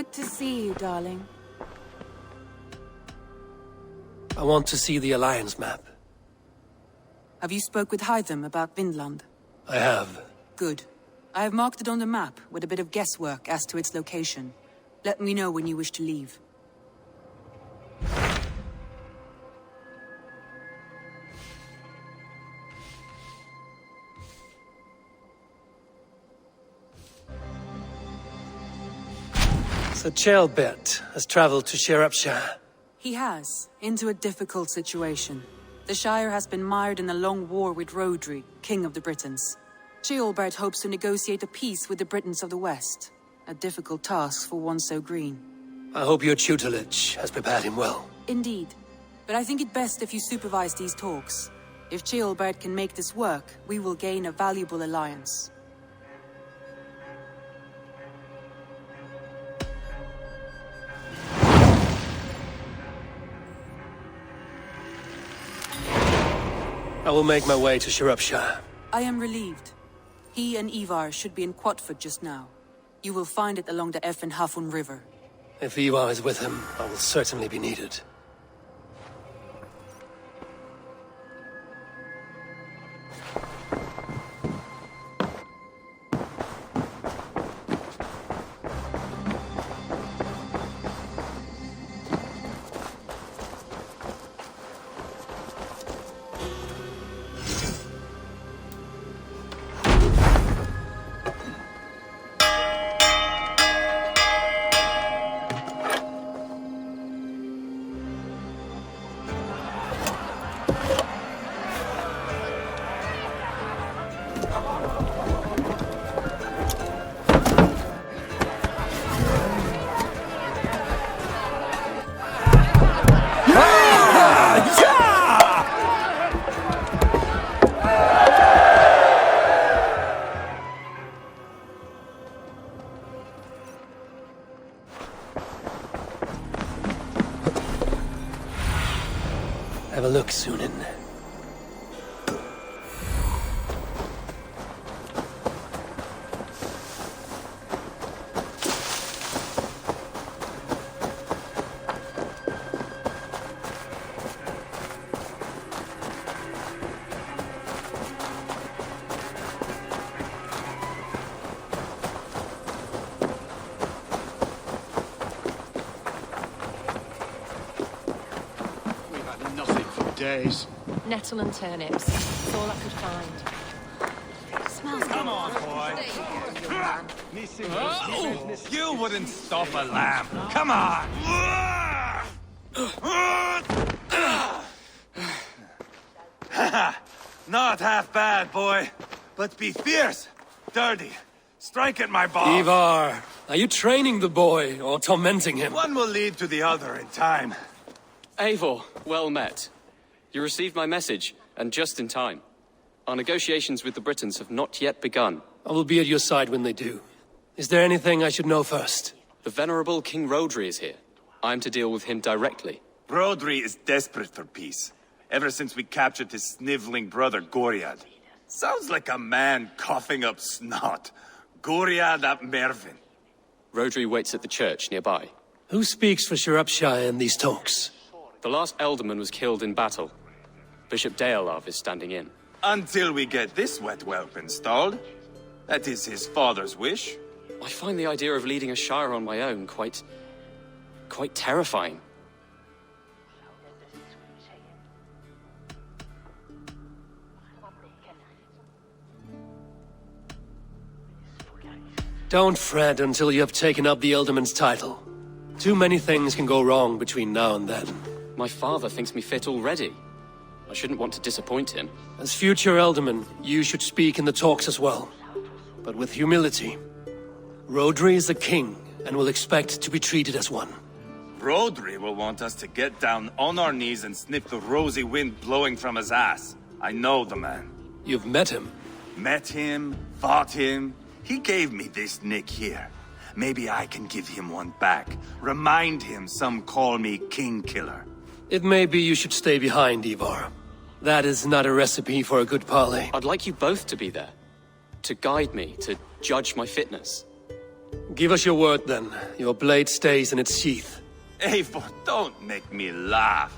Good to see you, darling. I want to see the Alliance map. Have you spoke with Hytham about Vinland? I have. Good. I have marked it on the map, with a bit of guesswork as to its location. Let me know when you wish to leave. So Chaelbet has traveled to Shropshire. He has, into a difficult situation. The Shire has been mired in a long war with Rhodri, King of the Britons. Ceolbert hopes to negotiate a peace with the Britons of the West. A difficult task for one so green. I hope your tutelage has prepared him well. Indeed. But I think it best if you supervise these talks. If Ceolbert can make this work, we will gain a valuable alliance. I will make my way to Shropshire. I am relieved. He and Ivar should be in Quatford just now. You will find it along the Effen Hafun River. If Ivar is with him, I will certainly be needed. Have a look, Sunan. Days. Nettle and turnips. That's all I could find. Smells Come on, boy. Oh, you wouldn't stop a lamb. Come on. Not half bad, boy. But be fierce, dirty. Strike at my ball. Ivar, are you training the boy or tormenting him? One will lead to the other in time. Eivor, well met. You received my message, and just in time. Our negotiations with the Britons have not yet begun. I will be at your side when they do. Is there anything I should know first? The venerable King Rhodri is here. I'm to deal with him directly. Rhodri is desperate for peace. Ever since we captured his sniveling brother, Goriad. Sounds like a man coughing up snot. Goriad ap Mervin. Rhodri waits at the church nearby. Who speaks for Shropshire in these talks? The last Elderman was killed in battle. Bishop Deolav is standing in. Until we get this wet whelp installed. That is his father's wish. I find the idea of leading a shire on my own quite terrifying. Don't fret until you have taken up the Elderman's title. Too many things can go wrong between now and then. My father thinks me fit already. I shouldn't want to disappoint him. As future Elderman, you should speak in the talks as well. But with humility. Rhodri is a king, and will expect to be treated as one. Rhodri will want us to get down on our knees and sniff the rosy wind blowing from his ass. I know the man. You've met him? Met him, fought him. He gave me this nick here. Maybe I can give him one back. Remind him some call me King Killer. It may be you should stay behind, Ivar. That is not a recipe for a good parley. I'd like you both to be there. To guide me, to judge my fitness. Give us your word, then. Your blade stays in its sheath. Eivor, don't make me laugh.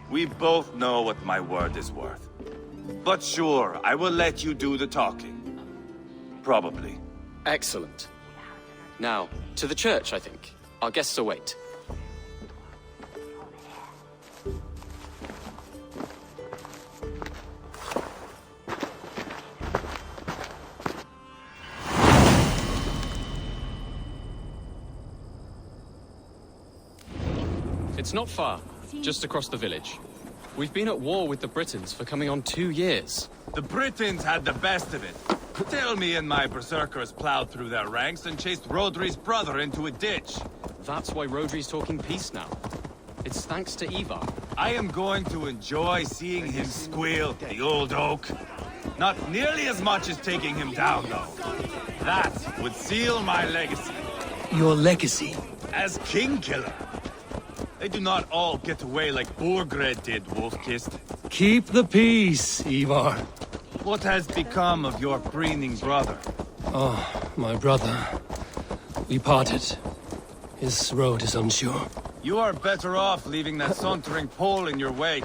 We both know what my word is worth. But sure, I will let you do the talking. Probably. Excellent. Now, to the church, I think. Our guests await. It's not far, just across the village. We've been at war with the Britons for coming on 2 years. The Britons had the best of it. Tell me and my berserkers plowed through their ranks and chased Rodri's brother into a ditch. That's why Rodri's talking peace now. It's thanks to Ivar. I am going to enjoy seeing him squeal, the old oak. Not nearly as much as taking him down, though. That would seal my legacy. Your legacy? As King Killer. They do not all get away like Borgred did, Wolf-Kissed. Keep the peace, Ivar. What has become of your preening brother? Oh, my brother. We parted. His road is unsure. You are better off leaving that sauntering Pole in your wake.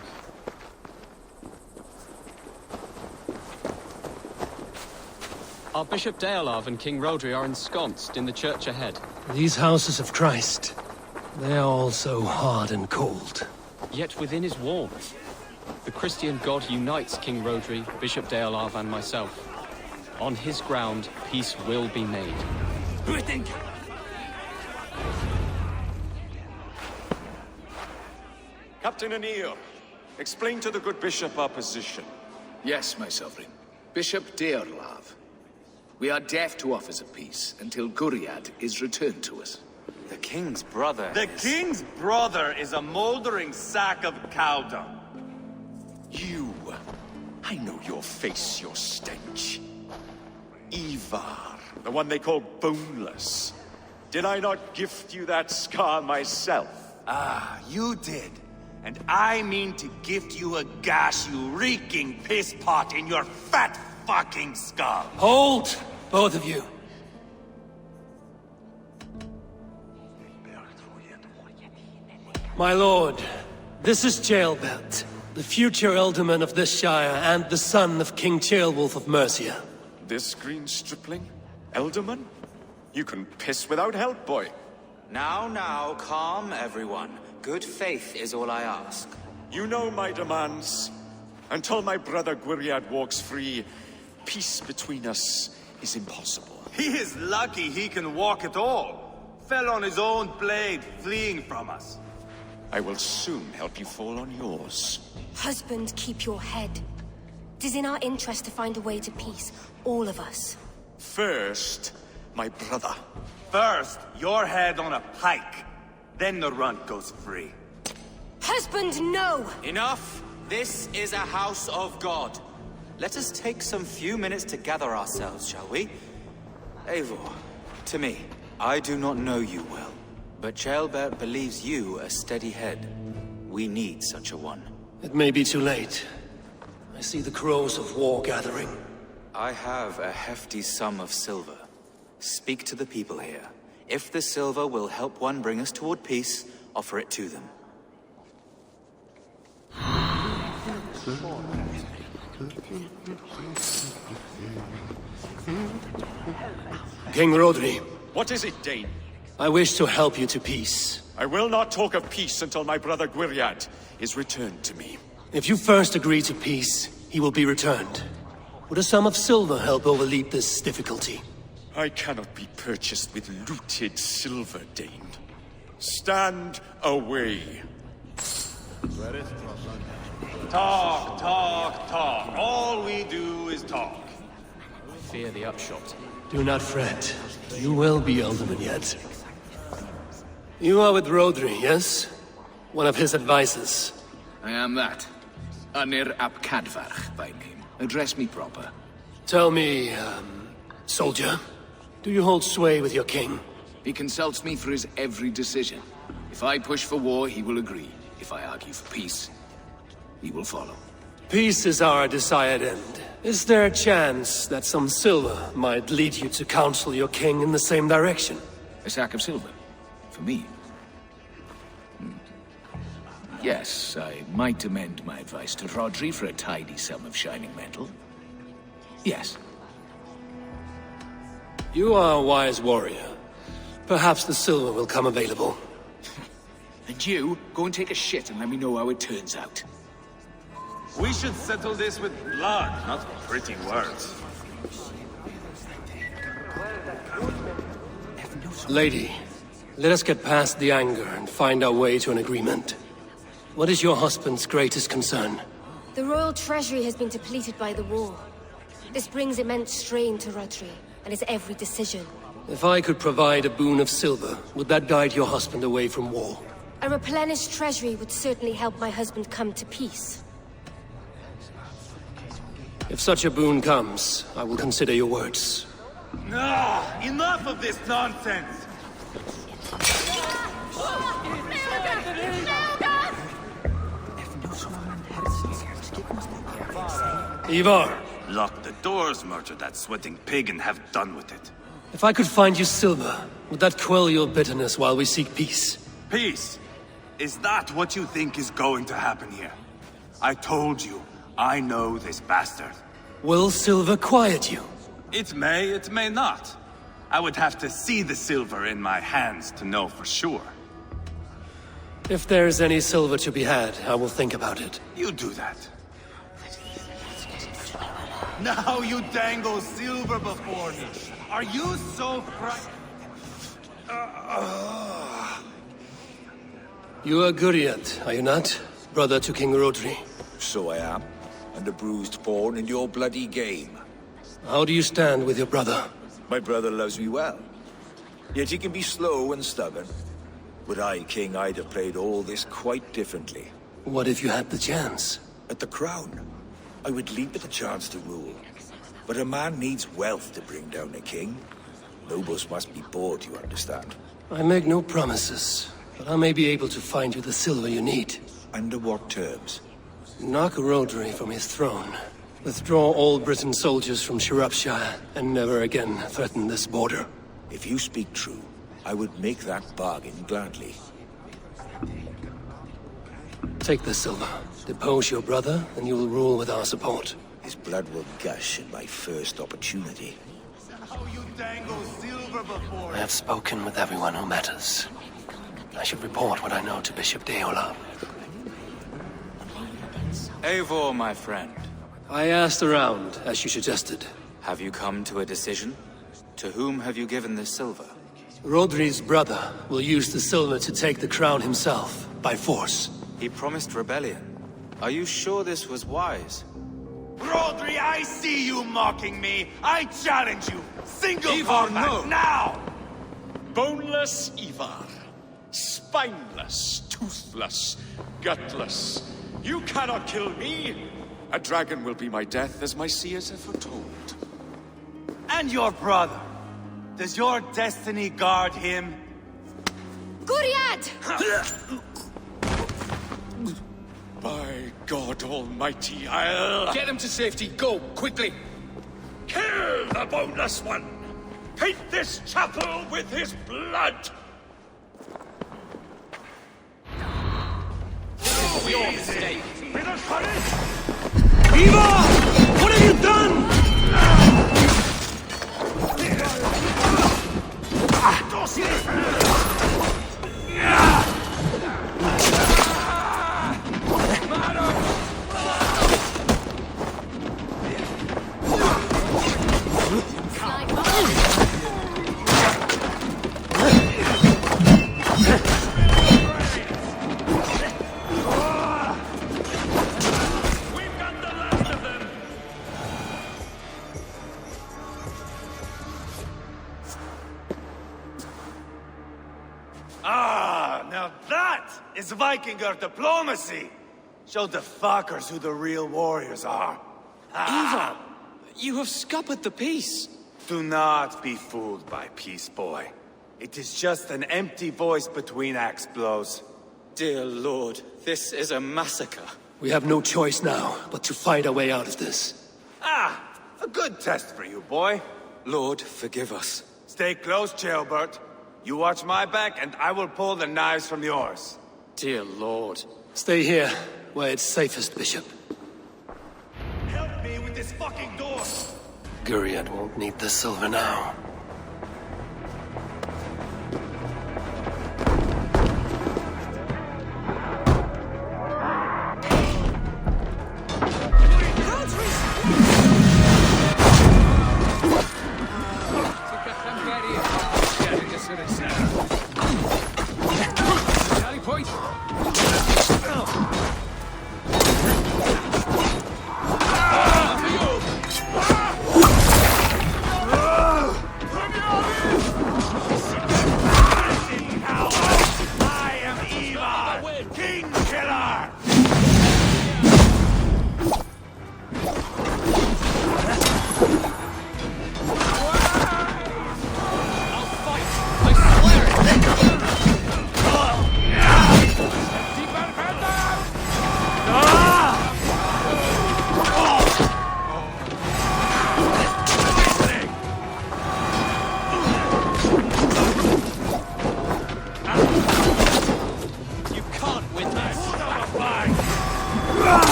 Our Bishop Deolav and King Rodri are ensconced in the church ahead. These houses of Christ, they are all so hard and cold. Yet within is warmth. The Christian God unites King Rodri, Bishop Deolav, and myself. On his ground, peace will be made. Captain Anil, explain to the good bishop our position. Yes, my sovereign. Bishop Deolav. We are deaf to offers of peace until Guriad is returned to us. The king's brother The king's brother is a moldering sack of cow dung. You! I know your face, your stench. Ivar, the one they call boneless. Did I not gift you that scar myself? Ah, you did. And I mean to gift you a gash, you reeking piss pot in your fat fucking skull. Hold! Both of you. My lord, this is Jailbelt, the future Ealdorman of this Shire and the son of King Ceolwulf of Mercia. This green stripling? Elderman? You can piss without help, boy. Now, calm everyone. Good faith is all I ask. You know my demands. Until my brother Gwiriad walks free, peace between us is impossible. He is lucky he can walk at all. Fell on his own blade, fleeing from us. I will soon help you fall on yours. Husband, keep your head. It is in our interest to find a way to peace, all of us. First, my brother. First, your head on a pike. Then the runt goes free. Husband, no! Enough! This is a house of God. Let us take some few minutes to gather ourselves, shall we? Eivor, to me, I do not know you well, but Ceolbert believes you a steady head. We need such a one. It may be too late. I see the crows of war gathering. I have a hefty sum of silver. Speak to the people here. If the silver will help one bring us toward peace, offer it to them. King Rodri, What is it, Dane? I wish to help you to peace. I will not talk of peace until my brother Gwiriad is returned to me. If you first agree to peace, he will be returned. Would a sum of silver help overleap this difficulty? I cannot be purchased with looted silver, Dane. Stand away. Talk. All we do is talk. Fear the upshot. Do not fret. You will be Ealdorman yet. You are with Rodri, yes? One of his advisors. I am that. Anir ap Cadfarch by name. Address me proper. Tell me, soldier, do you hold sway with your king? He consults me for his every decision. If I push for war, he will agree. If I argue for peace, he will follow. Peace is our desired end. Is there a chance that some silver might lead you to counsel your king in the same direction? A sack of silver? For me? Yes, I might amend my advice to Rodri for a tidy sum of shining metal. Yes. You are a wise warrior. Perhaps the silver will come available. And you, go and take a shit and let me know how it turns out. We should settle this with blood, not pretty words. Lady, let us get past the anger and find our way to an agreement. What is your husband's greatest concern? The royal treasury has been depleted by the war. This brings immense strain to Rodri, and his every decision. If I could provide a boon of silver, would that guide your husband away from war? A replenished treasury would certainly help my husband come to peace. If such a boon comes, I will consider your words. Enough of this nonsense! Ivar! Lock the doors, murder that sweating pig, and have done with it. If I could find you silver, would that quell your bitterness while we seek peace? Peace? Is that what you think is going to happen here? I told you, I know this bastard. Will silver quiet you? It may not. I would have to see the silver in my hands to know for sure. If there's any silver to be had, I will think about it. You do that. Now you dangle silver before me. Are you so frightened? You are Guriat, are you not? Brother to King Rodri. So I am, and a bruised pawn in your bloody game. How do you stand with your brother? My brother loves me well. Yet he can be slow and stubborn. Were I king, I'd have played all this quite differently. What if you had the chance? At the crown, I would leap at the chance to rule. But a man needs wealth to bring down a king. Nobles must be bought, you understand. I make no promises, but I may be able to find you the silver you need. Under what terms? Knock Rodri from his throne. Withdraw all Britain soldiers from Shropshire, and never again threaten this border. If you speak true, I would make that bargain gladly. Take the silver. Depose your brother, and you will rule with our support. His blood will gush at my first opportunity. How you dangle silver before I have spoken with everyone who matters. I should report what I know to Bishop Deola. Eivor, my friend. I asked around, as you suggested. Have you come to a decision? To whom have you given this silver? Rodri's brother will use the silver to take the crown himself, by force. He promised rebellion. Are you sure this was wise? Rodri, I see you mocking me! I challenge you! Single Ivar, combat, no. now! Boneless Ivar. Spineless, toothless, gutless. You cannot kill me! A dragon will be my death, as my seers have foretold. And your brother. Does your destiny guard him? Guriad! By God Almighty, I'll... Get him to safety, go, quickly! Kill the boneless one! Paint this chapel with his blood! Your mistake. Ivar! What have you done? Now that is Vikinger diplomacy! Show the fuckers who the real warriors are. Ivar! You have scuppered the peace! Do not be fooled by peace, boy. It is just an empty voice between axe blows. Dear Lord, this is a massacre. We have no choice now, but to find our way out of this. A good test for you, boy. Lord, forgive us. Stay close, Jailbert. You watch my back, and I will pull the knives from yours. Dear Lord. Stay here, where it's safest, Bishop. Help me with this fucking door! Guriad won't need the silver now.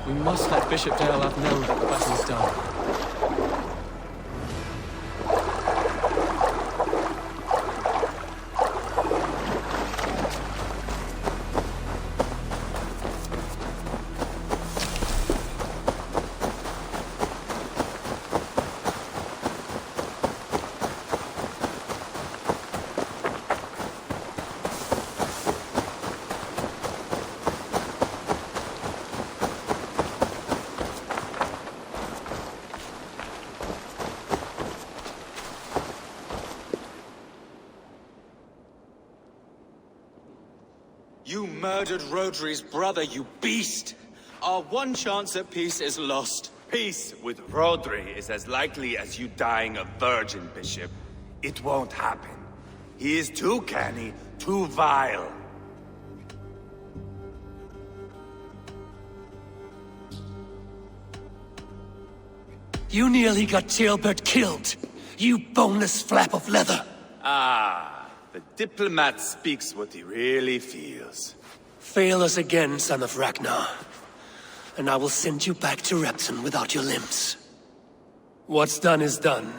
We must let Bishop Dale have known that the battle's done. You murdered Rodri's brother, you beast! Our one chance at peace is lost. Peace with Rodri is as likely as you dying a virgin, Bishop. It won't happen. He is too canny, too vile. You nearly got Jailbird killed, you boneless flap of leather. Ah, the diplomat speaks what he really feels. Fail us again, son of Ragnar, and I will send you back to Repton without your limbs. What's done is done.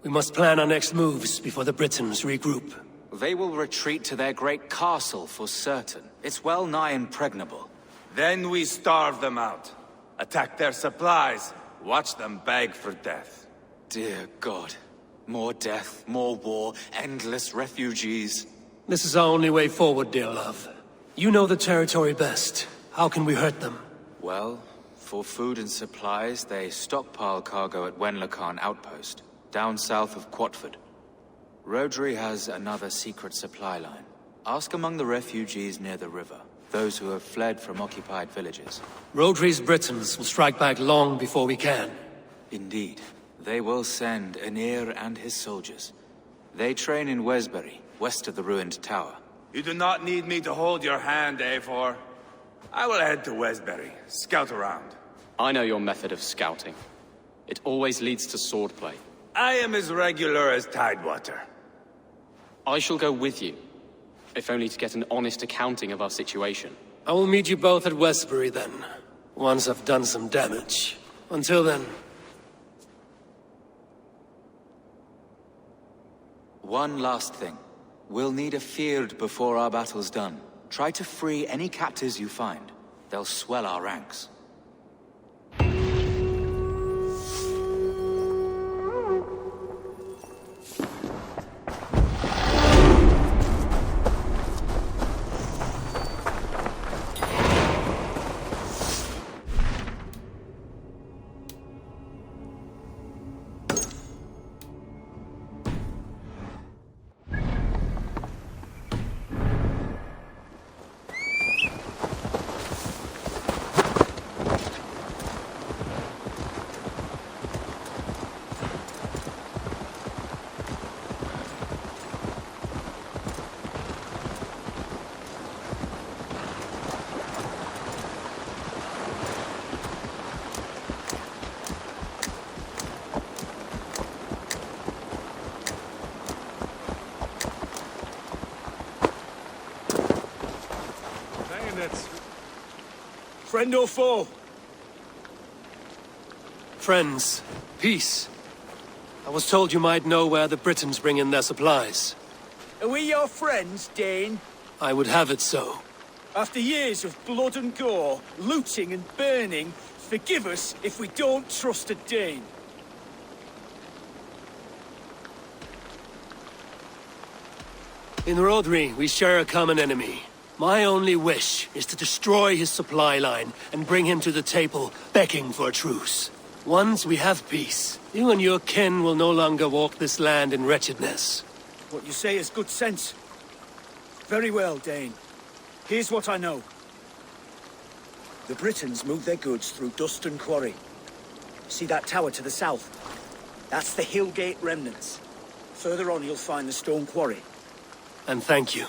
We must plan our next moves before the Britons regroup. They will retreat to their great castle for certain. It's well nigh impregnable. Then we starve them out. Attack their supplies. Watch them beg for death. Dear God. More death, more war, endless refugees. This is our only way forward, dear love. You know the territory best. How can we hurt them? Well, for food and supplies, they stockpile cargo at Wenlacan Outpost, down south of Quatford. Rodri has another secret supply line. Ask among the refugees near the river, those who have fled from occupied villages. Rodri's Britons will strike back long before we can. Indeed. They will send Anir and his soldiers. They train in Wesbury, west of the ruined tower. You do not need me to hold your hand, Eivor. I will head to Wesbury, scout around. I know your method of scouting. It always leads to swordplay. I am as regular as Tidewater. I shall go with you, if only to get an honest accounting of our situation. I will meet you both at Westbury then, once I've done some damage. Until then... One last thing. We'll need a field before our battle's done. Try to free any captives you find. They'll swell our ranks. Friend or foe? Friends. Peace. I was told you might know where the Britons bring in their supplies. Are we your friends, Dane? I would have it so. After years of blood and gore, looting and burning, forgive us if we don't trust a Dane. In Rodri, we share a common enemy. My only wish is to destroy his supply line and bring him to the table, begging for a truce. Once we have peace, you and your kin will no longer walk this land in wretchedness. What you say is good sense. Very well, Dane. Here's what I know. The Britons move their goods through Duston Quarry. See that tower to the south? That's the Hillgate remnants. Further on you'll find the stone quarry. And thank you.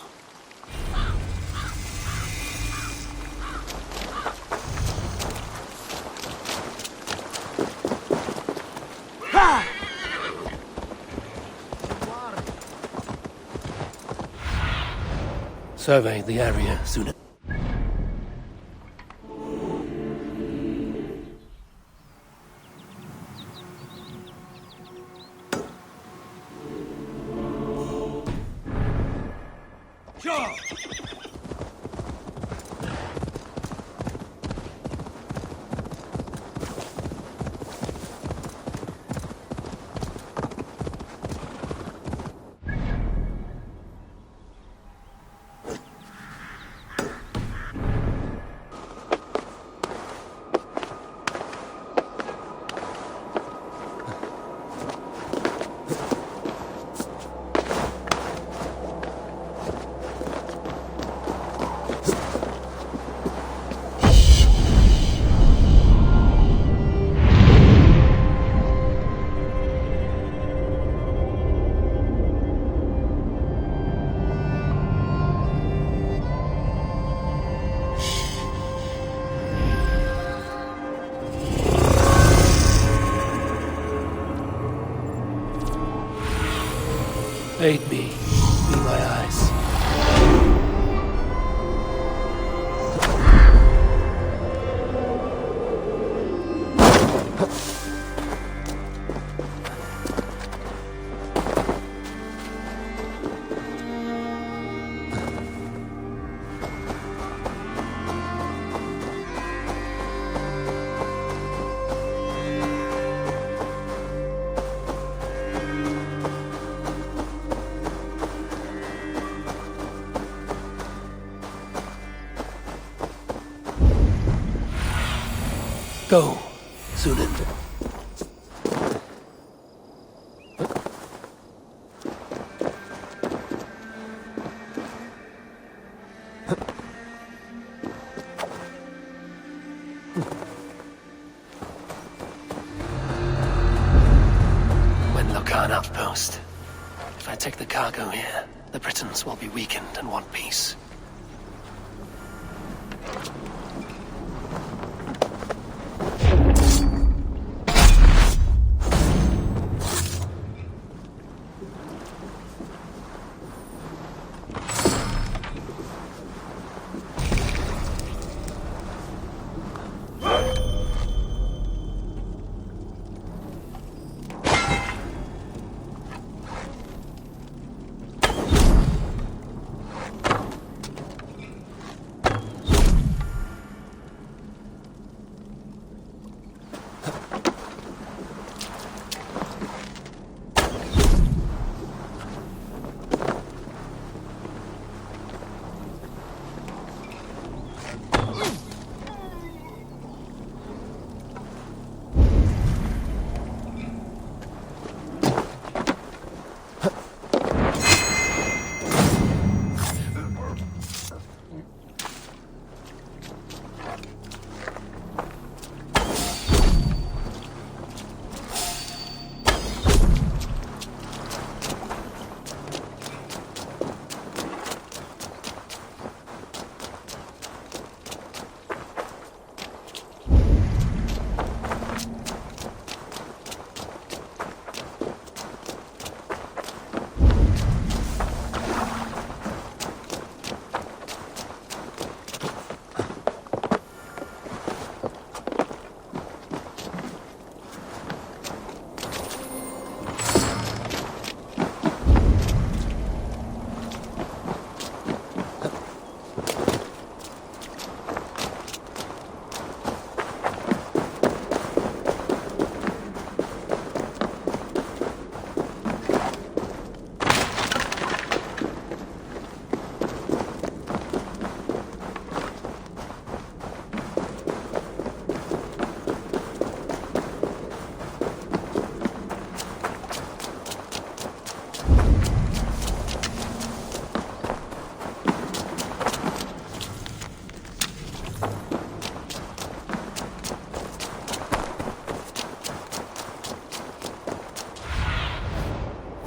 Survey the area soon. Aid me. Be my eyes. go, Sunan. Outpost. If I take the cargo here, the Britons will be weakened and want peace.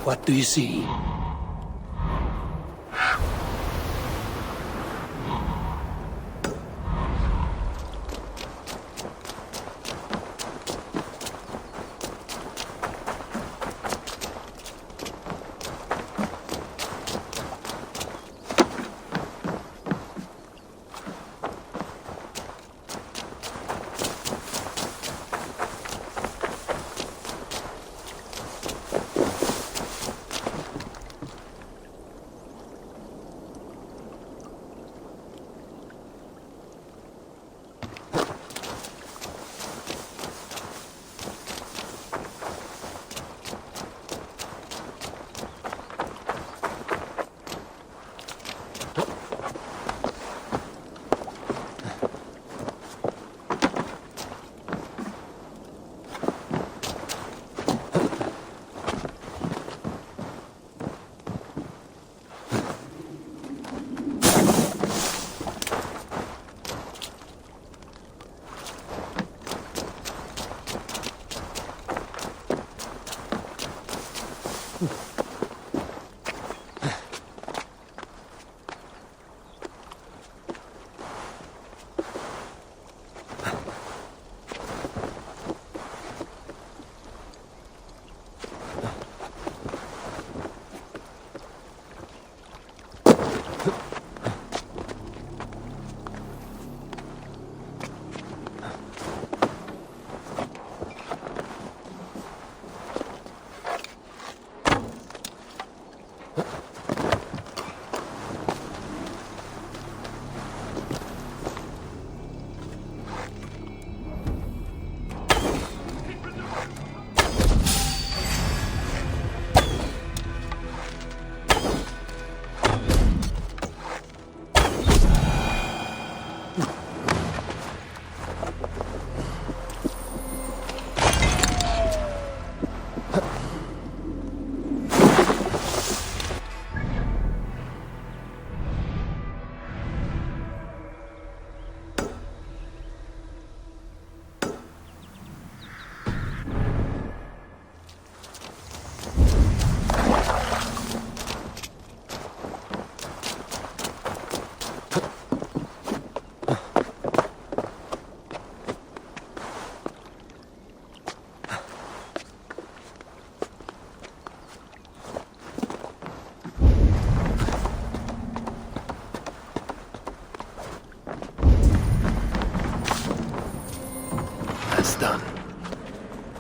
What do you see?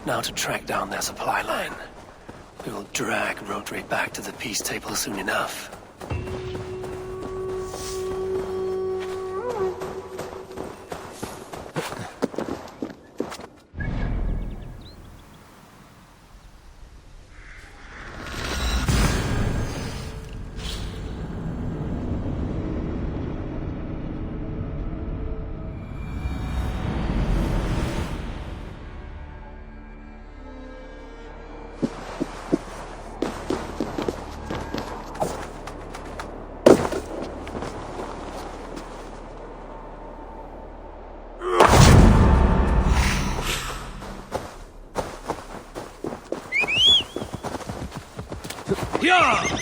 Now to track down their supply line. We will drag Rotary back to the peace table soon enough. Yeah!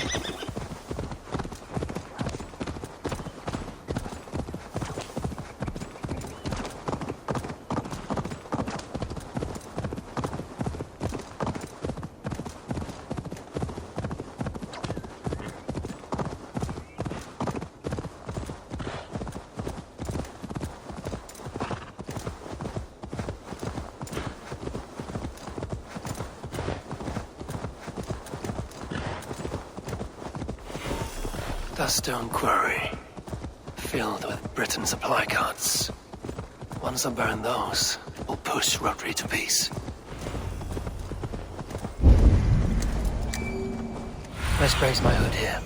The stone quarry, filled with Britain supply carts. Once I burn those, we'll push Rotary to peace. Let's raise my hood here.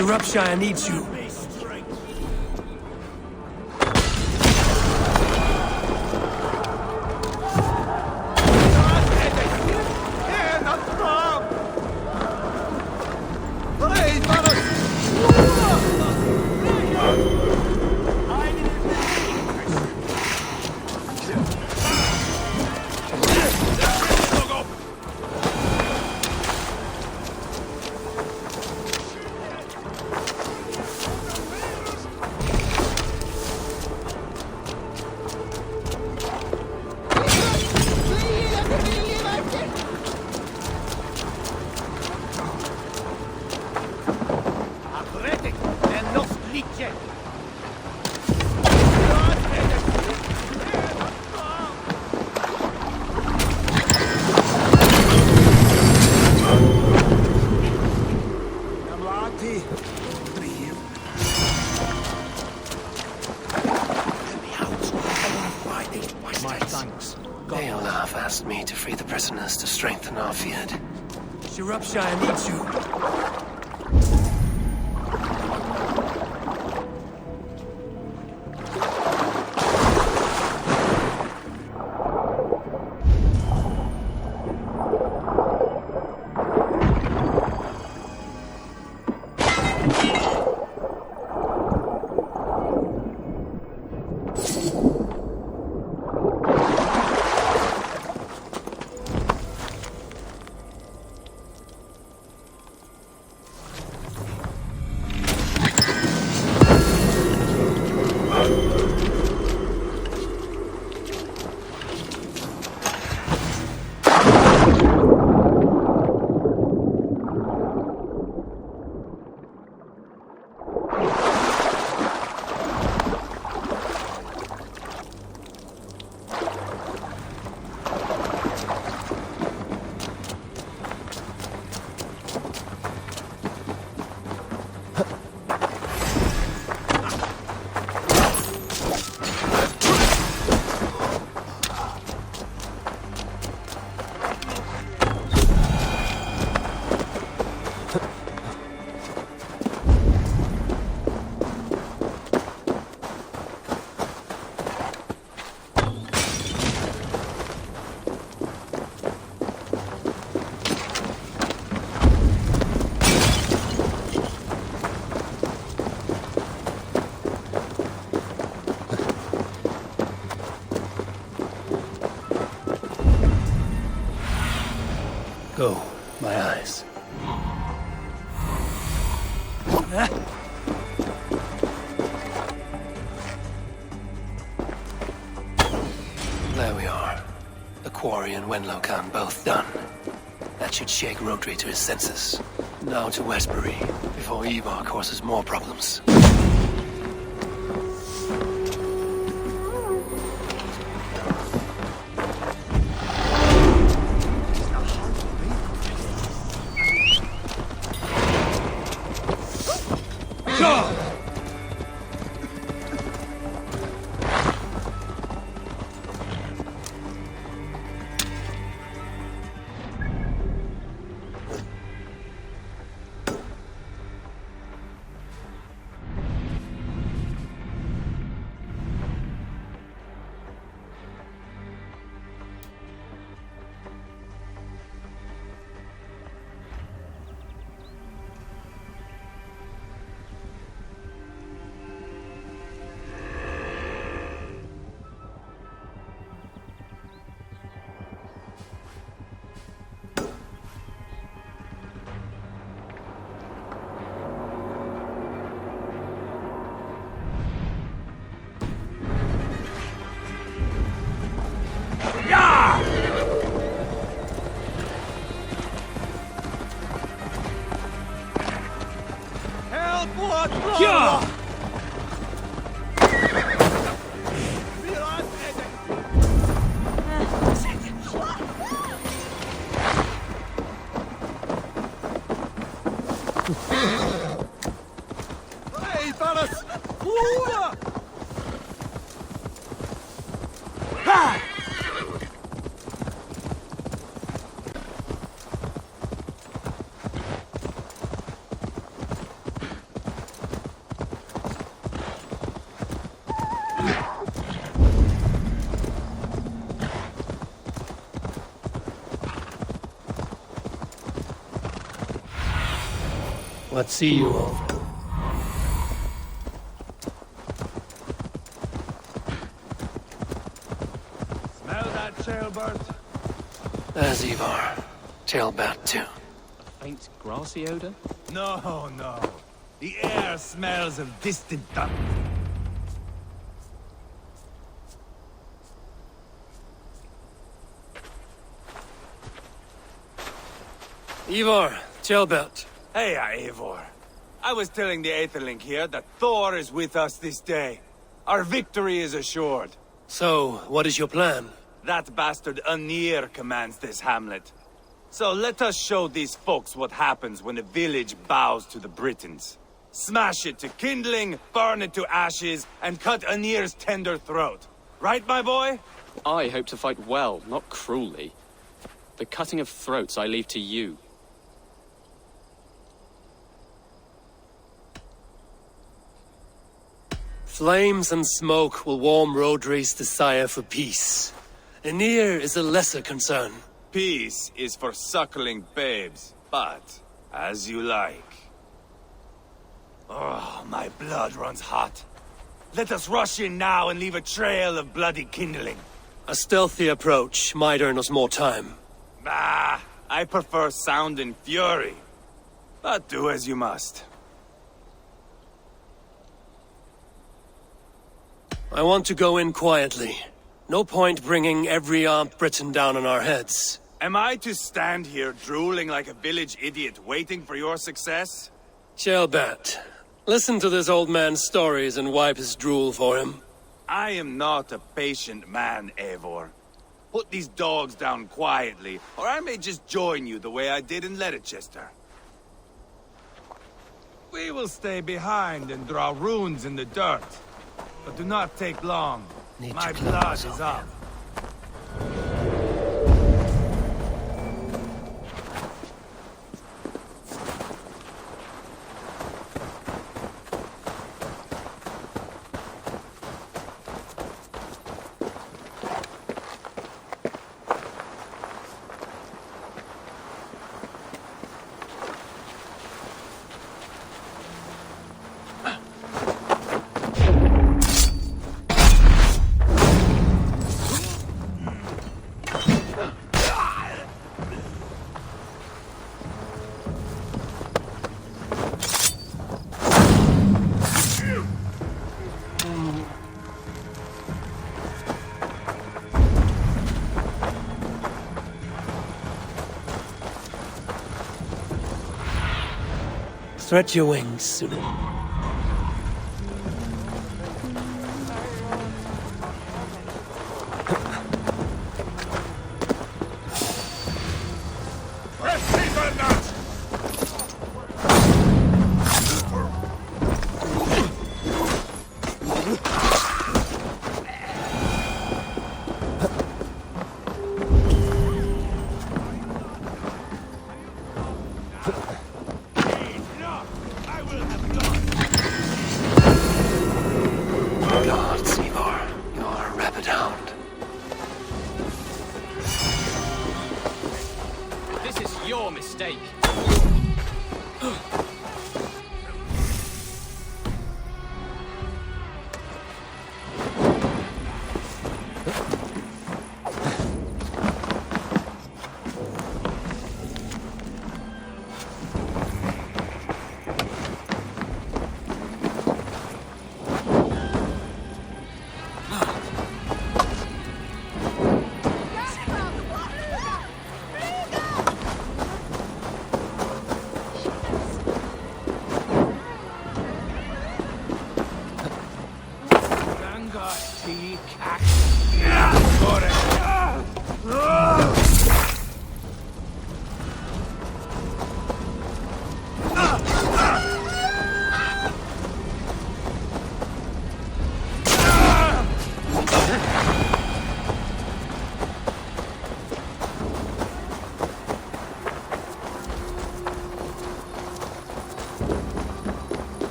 Shropshire needs you. asked me to free the prisoners to strengthen our field. Shropshire needs you. Go, my eyes. There we are. The quarry and Wenlow Khan both done. That should shake Rodri to his senses. Now to Westbury, before Ivar causes more problems. What see you all? Smell that jailbird? There's Ivar. Tailbat too. A faint grassy odor? No, no. The air smells of distant thunder. Ivar, Tailbat. Hey, Eivor. I was telling the Aetherling here that Thor is with us this day. Our victory is assured. So, what is your plan? That bastard Anir commands this hamlet. So let us show these folks what happens when a village bows to the Britons. Smash it to kindling, burn it to ashes, and cut Anir's tender throat. Right, my boy? I hope to fight well, not cruelly. The cutting of throats I leave to you. Flames and smoke will warm Rodri's desire for peace. Aenir is a lesser concern. Peace is for suckling babes, but as you like. Oh, my blood runs hot. Let us rush in now and leave a trail of bloody kindling. A stealthy approach might earn us more time. Bah, I prefer sound and fury. But do as you must. I want to go in quietly. No point bringing every armed Briton down on our heads. Am I to stand here drooling like a village idiot waiting for your success? Shelbat, listen to this old man's stories and wipe his drool for him. I am not a patient man, Eivor. Put these dogs down quietly, or I may just join you the way I did in Leicester. We will stay behind and draw runes in the dirt. But do not take long. My blood is up. Stretch your wings, Sunu.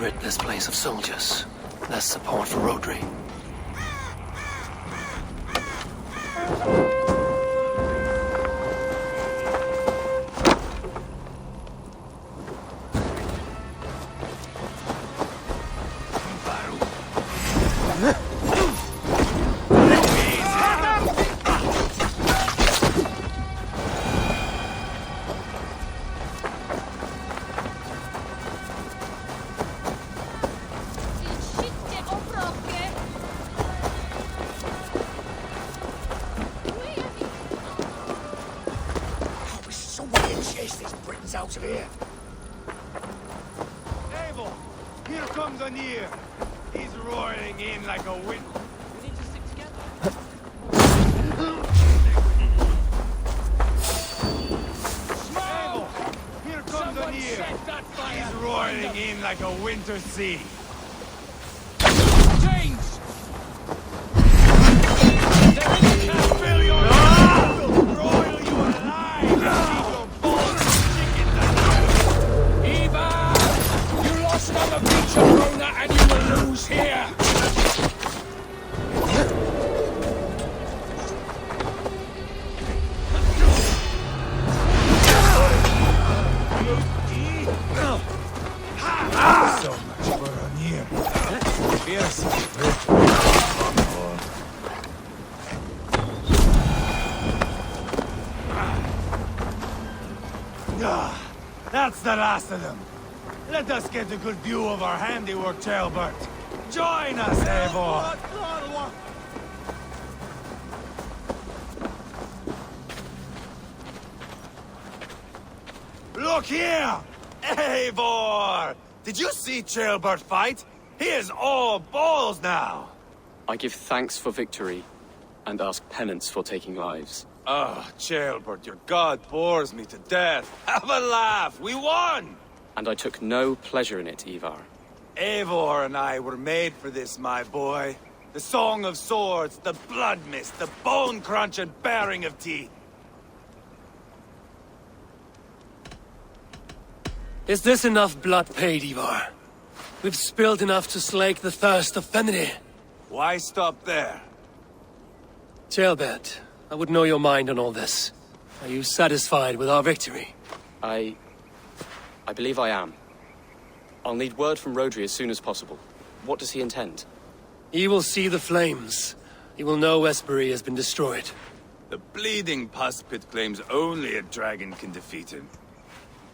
rid this place of soldiers. Less support for Rodri. Out of here. Abel, here comes Anir. He's roaring in like a wind. We need to stick together. Abel, here comes Anir. He's roaring in like a winter sea. James! Fill your broil you alive and eat your balls of chicken tonight. Eva! You lost on the beach of Rona and you will lose here! So much for Anir. Here's that's the last of them. Let us get a good view of our handiwork, Jailbert. Join us, Eivor. Look here! Eivor! Did you see Jailbert fight? He is all balls now! I give thanks for victory, and ask penance for taking lives. Oh, Jailbert, your god bores me to death. Have a laugh! We won! And I took no pleasure in it, Ivar. Eivor and I were made for this, my boy. The song of swords, the blood mist, the bone crunch and baring of teeth. Is this enough blood paid, Ivar? We've spilled enough to slake the thirst of Fenrir. Why stop there? Jailbert, I would know your mind on all this. Are you satisfied with our victory? I believe I am. I'll need word from Rodri as soon as possible. What does he intend? He will see the flames. He will know Westbury has been destroyed. The bleeding pus pit claims only a dragon can defeat him.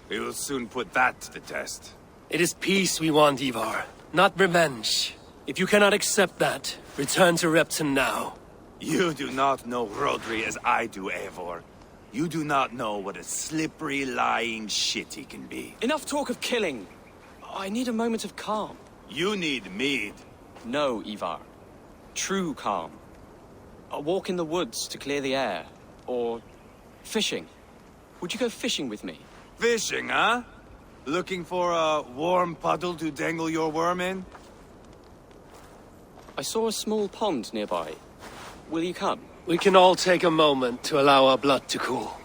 We will soon put that to the test. It is peace we want, Ivar, not revenge. If you cannot accept that, return to Repton now. You do not know Rodri as I do, Eivor. You do not know what a slippery, lying shit he can be. Enough talk of killing! I need a moment of calm. You need mead. No, Ivar. True calm. A walk in the woods to clear the air. Or fishing. Would you go fishing with me? Fishing, huh? Looking for a warm puddle to dangle your worm in? I saw a small pond nearby. Will you come? We can all take a moment to allow our blood to cool.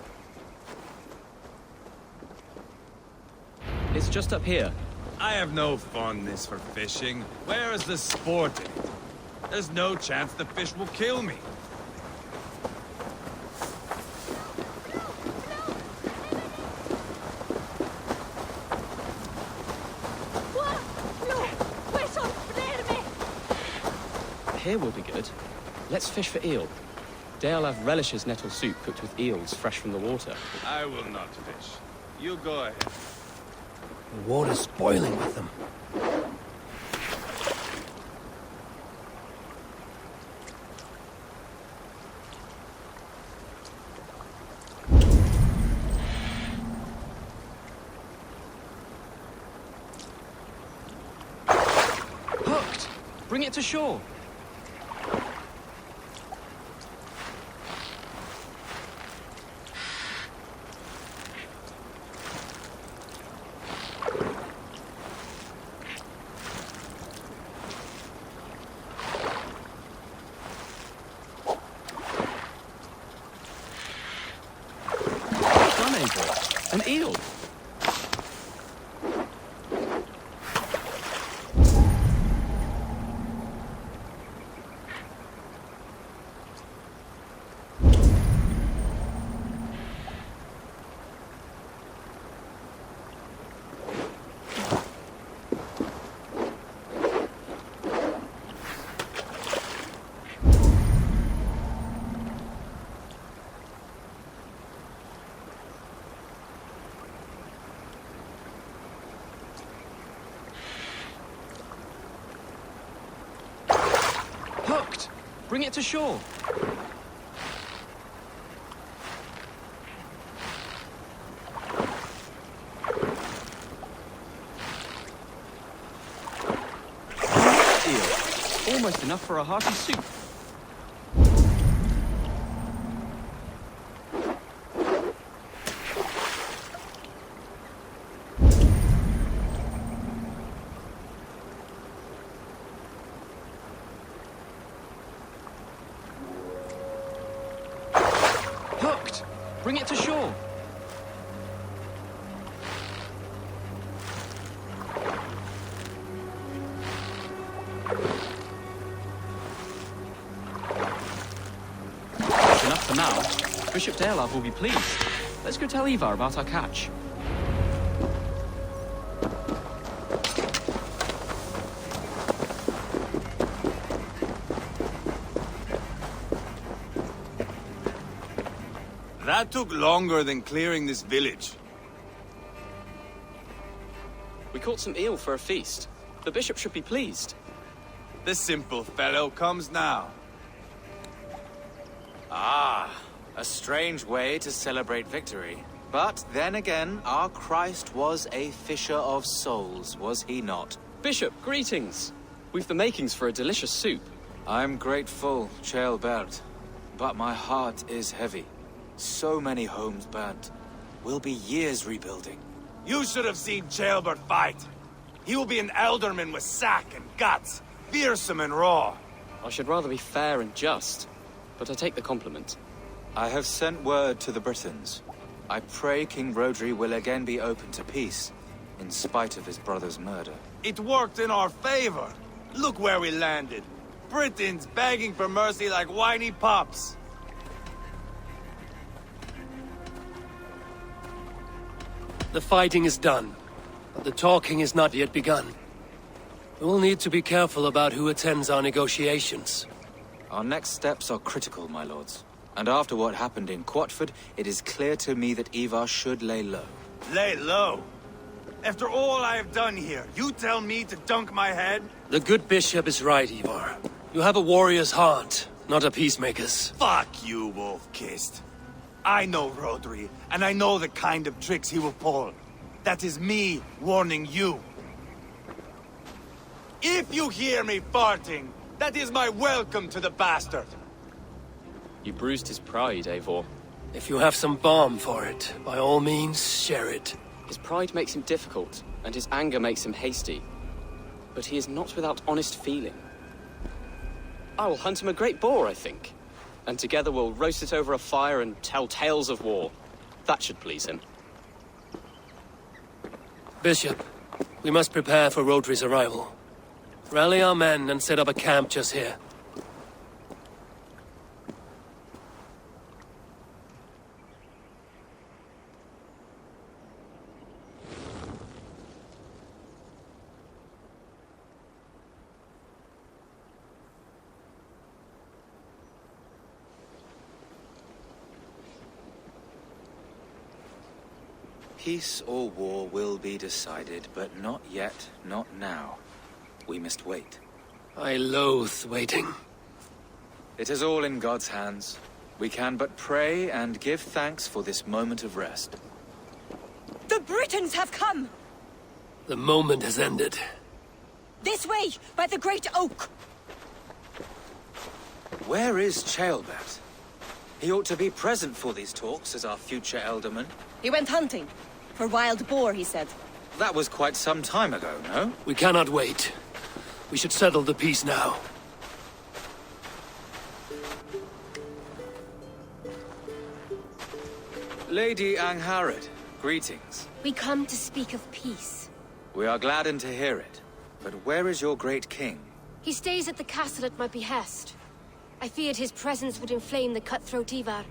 It's just up here. I have no fondness for fishing. Where is the sport in it? There's no chance the fish will kill me. Here will be good. Let's fish for eel. Deolav relishes nettle soup cooked with eels fresh from the water. I will not fish. You go ahead. The water's boiling with them. Hooked! Bring it to shore. An eel. Bring it to shore. Almost enough for a hearty soup. Hooked! Bring it to shore. Enough for now. Bishop Darelav will be pleased. Let's go tell Ivar about our catch. That took longer than clearing this village. We caught some eel for a feast. The bishop should be pleased. The simple fellow comes now. Ah, a strange way to celebrate victory. But then again, our Christ was a fisher of souls, was he not? Bishop, greetings. We've the makings for a delicious soup. I'm grateful, Ceolbert, but my heart is heavy. So many homes burnt. We'll be years rebuilding. You should have seen Ceolbert fight. He will be an alderman with sack and guts, fearsome and raw. I should rather be fair and just, but I take the compliment. I have sent word to the Britons. I pray King Rodri will again be open to peace, in spite of his brother's murder. It worked in our favor. Look where we landed. Britons begging for mercy like whiny pups. The fighting is done, but the talking is not yet begun. We'll need to be careful about who attends our negotiations. Our next steps are critical, my lords. And after what happened in Quatford, it is clear to me that Ivar should lay low. Lay low? After all I have done here, you tell me to dunk my head? The good bishop is right, Ivar. You have a warrior's heart, not a peacemaker's. Fuck you, wolf-kissed. I know Rodri, and I know the kind of tricks he will pull. That is me warning you. If you hear me farting, that is my welcome to the bastard. You bruised his pride, Eivor. If you have some balm for it, by all means, share it. His pride makes him difficult, and his anger makes him hasty. But he is not without honest feeling. I will hunt him a great boar, I think. And together we'll roast it over a fire and tell tales of war. That should please him. Bishop, we must prepare for Rodri's arrival. Rally our men and set up a camp just here. Peace or war will be decided, but not yet, not now. We must wait. I loathe waiting. It is all in God's hands. We can but pray and give thanks for this moment of rest. The Britons have come! The moment has ended. This way, by the Great Oak! Where is Ceolbert? He ought to be present for these talks as our future elderman. He went hunting. For wild boar, he said. That was quite some time ago, no? We cannot wait. We should settle the peace now. Lady Angharad, greetings. We come to speak of peace. We are gladdened to hear it. But where is your great king? He stays at the castle at my behest. I feared his presence would inflame the cutthroat Ivar.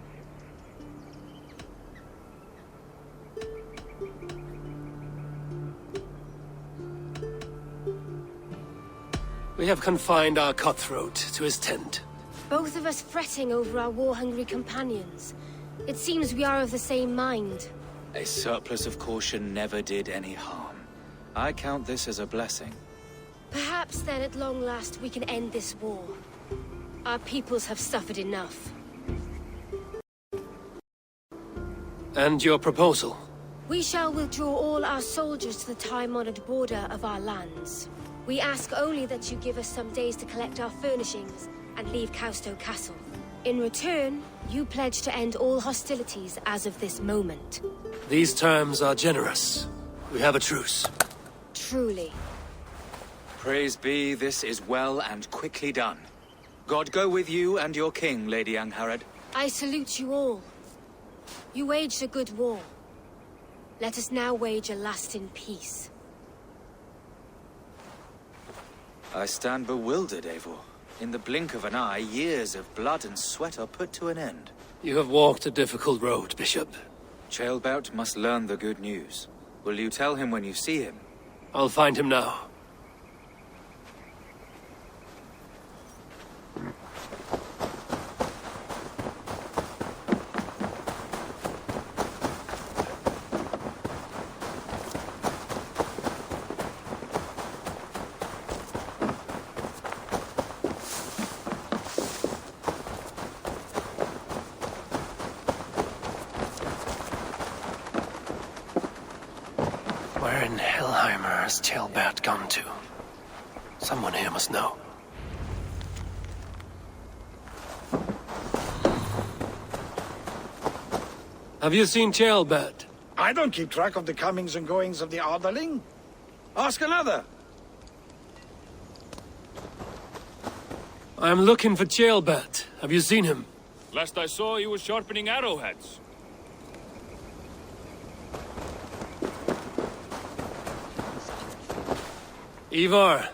We have confined our cutthroat to his tent. Both of us fretting over our war-hungry companions. It seems we are of the same mind. A surplus of caution never did any harm. I count this as a blessing. Perhaps then at long last we can end this war. Our peoples have suffered enough. And your proposal? We shall withdraw all our soldiers to the time-honored border of our lands. We ask only that you give us some days to collect our furnishings and leave Causto Castle. In return, you pledge to end all hostilities as of this moment. These terms are generous. We have a truce. Truly. Praise be, this is well and quickly done. God go with you and your king, Lady Angharad. I salute you all. You waged a good war. Let us now wage a lasting peace. I stand bewildered, Eivor. In the blink of an eye, years of blood and sweat are put to an end. You have walked a difficult road, Bishop. Ceolbert must learn the good news. Will you tell him when you see him? I'll find him now. Where in Hellheimer has Ceolbert gone to? Someone here must know. Have you seen Ceolbert? I don't keep track of the comings and goings of the Arderling. Ask another. I'm looking for Ceolbert. Have you seen him? Last I saw, he was sharpening arrowheads. Ivar,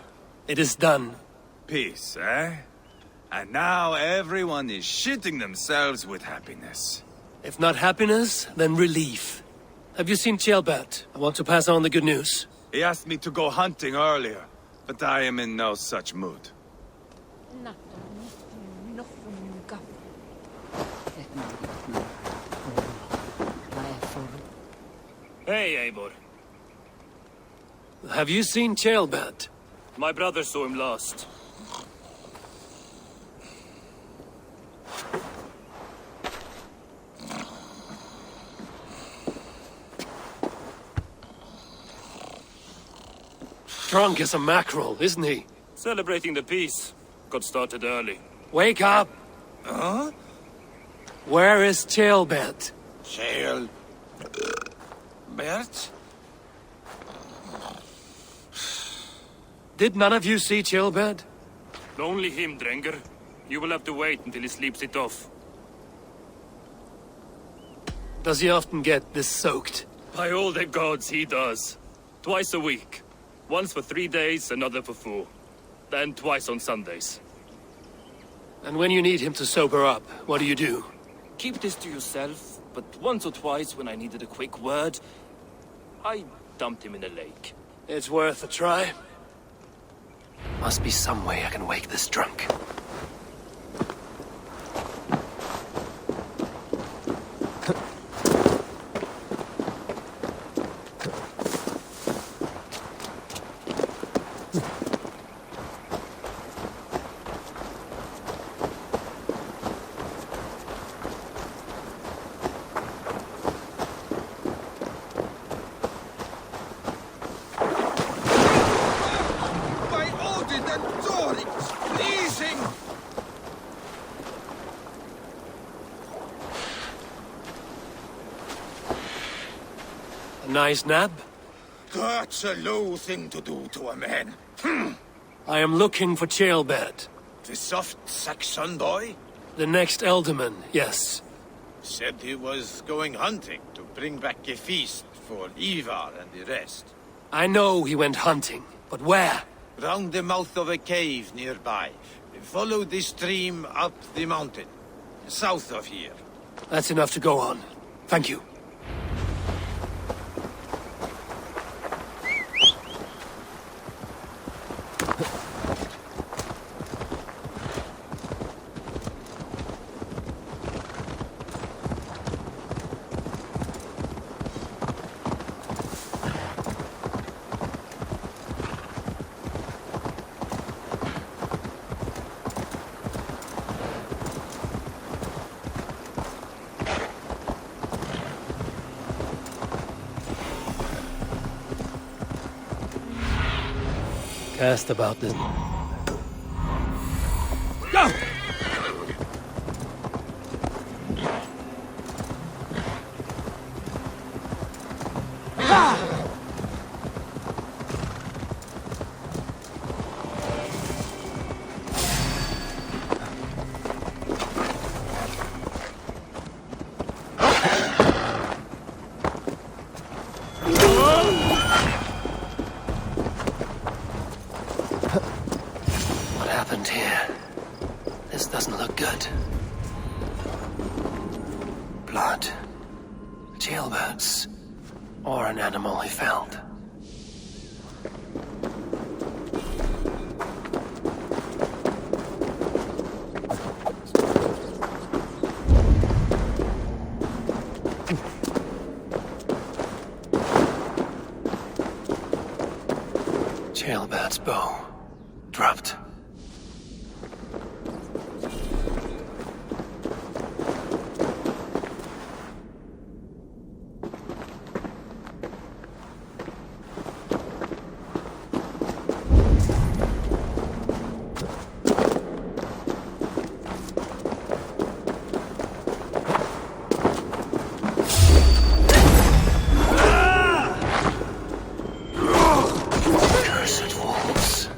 it is done. Peace, eh? And now everyone is shitting themselves with happiness. If not happiness, then relief. Have you seen Ceolbert? I want to pass on the good news. He asked me to go hunting earlier, but I am in no such mood. Hey, Eivor. Have you seen Ceolbert? My brother saw him last. Drunk as a mackerel, isn't he? Celebrating the peace. Got started early. Wake up! Huh? Where is Ceolbert? Bert? Did none of you see Ceolbert? Only him, Drenger. You will have to wait until he sleeps it off. Does he often get this soaked? By all the gods, he does. Twice a week. Once for 3 days, another for 4. Then twice on Sundays. And when you need him to sober up, what do you do? Keep this to yourself, but once or twice when I needed a quick word, I dumped him in a lake. It's worth a try. Must be some way I can wake this drunk. Nice nab? That's a low thing to do to a man. I am looking for Ceolbert. The soft Saxon boy? The next Elderman, yes. Said he was going hunting to bring back a feast for Ivar and the rest. I know he went hunting, but where? Round the mouth of a cave nearby. Follow the stream up the mountain. South of here. That's enough to go on. Thank you. asked about this. Go! What happened here? This doesn't look good. Blood. Jailbirds. Or an animal he felled. Jailbird's bow. Dropped. Cursed wolves.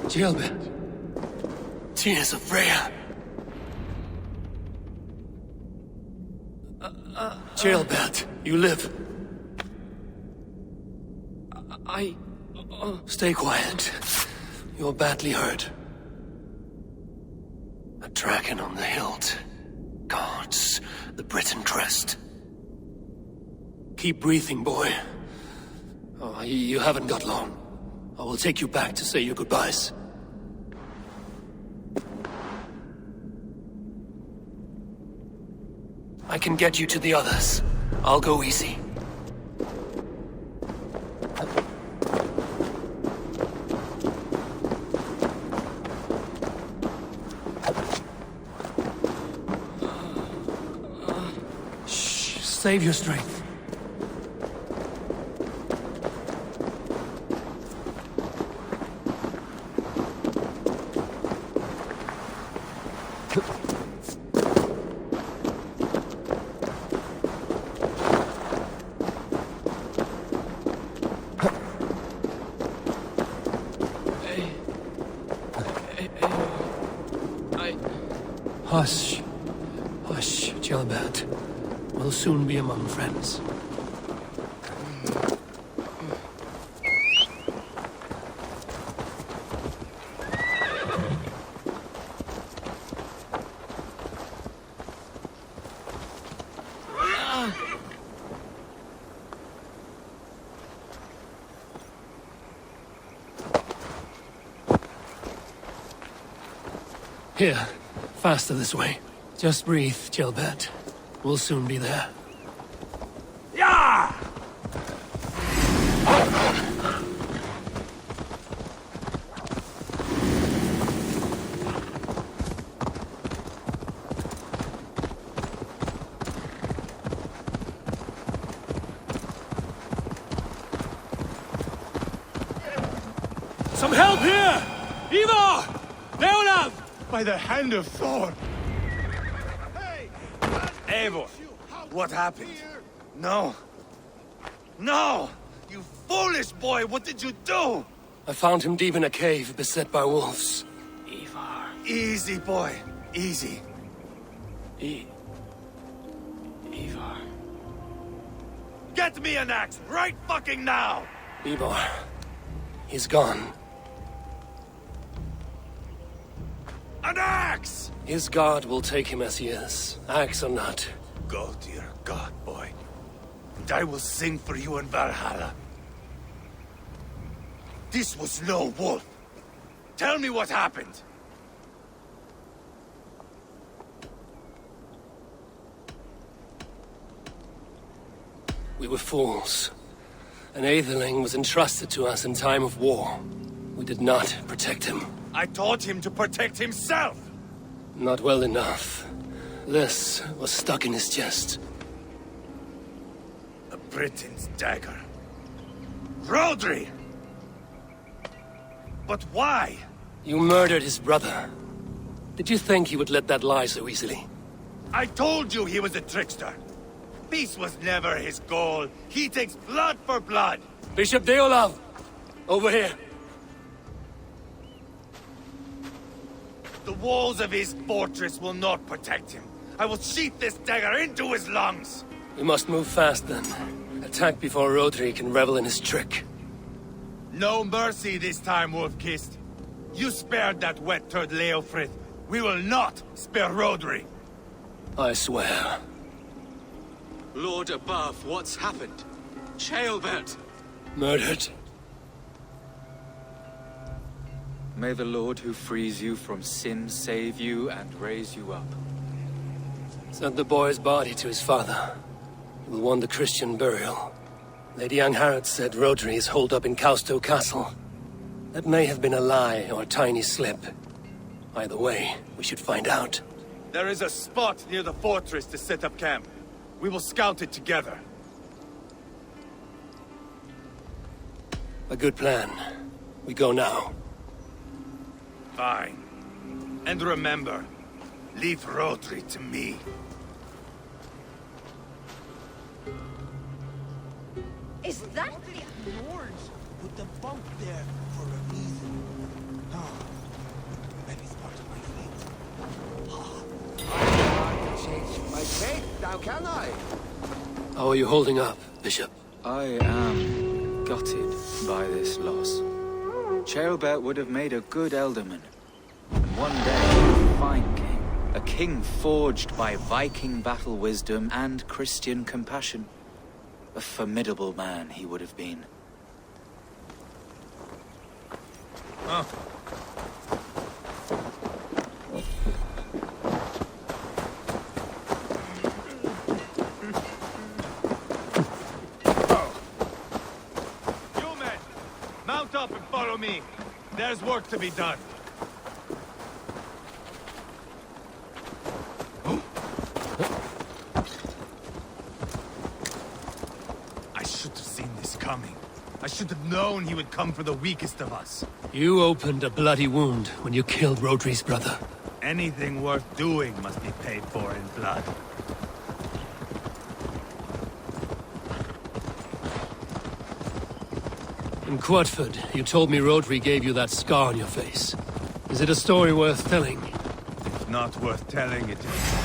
Jailbird. Tears of Freya. Jailbird, you live. Stay quiet. You're badly hurt. A dragon on the hilt. Guards the Briton crest. Keep breathing, boy. Oh, you haven't got long. I will take you back to say your goodbyes. I can get you to the others. I'll go easy. Shh, save your strength. Hush. Hush, Jailbird. We'll soon be among friends. Here. Faster this way. Just breathe, Jailbird. We'll soon be there. Yeah! Some help here! Ivar! Leonav! By the hand of Thor! Eivor, what happened? No. No! You foolish boy, what did you do? I found him deep in a cave, beset by wolves. Ivar. Easy, boy. Easy. Ivar. Get me an axe, right fucking now! Ivar. He's gone. An axe! His guard will take him as he is, axe or not. Go to your god, boy. And I will sing for you in Valhalla. This was no wolf. Tell me what happened. We were fools. An Aetherling was entrusted to us in time of war. We did not protect him. I taught him to protect himself! Not well enough. This was stuck in his chest. A Briton's dagger. Rodri! But why? You murdered his brother. Did you think he would let that lie so easily? I told you he was a trickster. Peace was never his goal. He takes blood for blood. Bishop Deolav! Over here. The walls of his fortress will not protect him. I will sheath this dagger into his lungs. We must move fast then. Attack before Rodri can revel in his trick. No mercy this time, Wolf-Kissed. You spared that wet turd Leofrith. We will not spare Rodri. I swear. Lord above, what's happened? Ceolbert! Murdered. May the Lord who frees you from sin save you and raise you up. Sent the boy's body to his father. He will want the Christian burial. Lady Angharad said Rodri is holed up in Causto Castle. That may have been a lie or a tiny slip. Either way, we should find out. There is a spot near the fortress to set up camp. We will scout it together. A good plan. We go now. Fine. And remember, leave Rodri to me. Is that the Lords put the bunk there for a reason. Oh, maybe it's part of my fate. I can't change my fate, now can I? How are you holding up, Bishop? I am gutted by this loss. Ceolbert would have made a good ealdorman. And one day, a fine king. A king forged by Viking battle wisdom and Christian compassion. A formidable man he would have been. Huh. You men, mount up and follow me. There's work to be done. I should have known he would come for the weakest of us. You opened a bloody wound when you killed Rodri's brother. Anything worth doing must be paid for in blood. In Quatford, you told me Rodri gave you that scar on your face. Is it a story worth telling? If not worth telling, it is.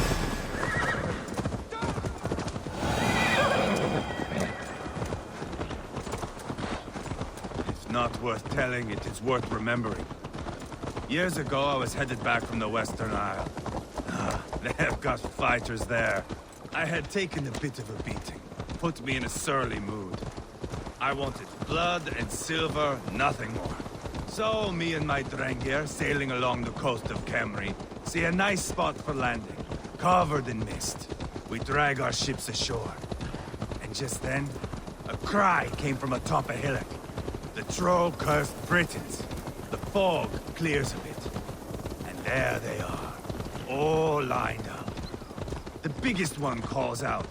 Not worth telling, it is worth remembering. Years ago, I was headed back from the Western Isle. They've got fighters there. I had taken a bit of a beating. Put me in a surly mood. I wanted blood and silver, nothing more. So, me and my Drengir, sailing along the coast of Kemri, see a nice spot for landing, covered in mist. We drag our ships ashore. And just then, a cry came from atop a hillock. The troll-cursed Britons. The fog clears a bit. And there they are, all lined up. The biggest one calls out,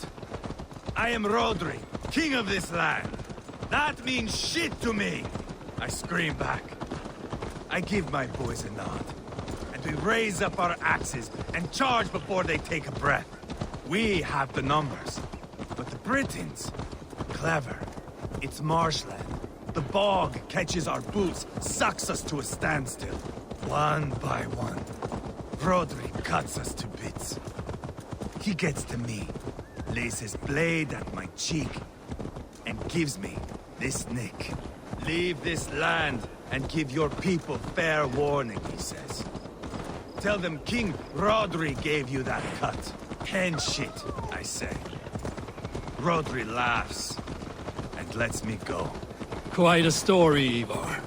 "I am Rodri, king of this land. That means shit to me!" I scream back. I give my boys a nod. And we raise up our axes and charge before they take a breath. We have the numbers. But the Britons, clever. It's marshland. The bog catches our boots, sucks us to a standstill. One by one, Rodri cuts us to bits. He gets to me, lays his blade at my cheek, and gives me this nick. Leave this land and give your people fair warning, he says. Tell them King Rodri gave you that cut. Hen shit, I say. Rodri laughs and lets me go. Quite a story, Ivar.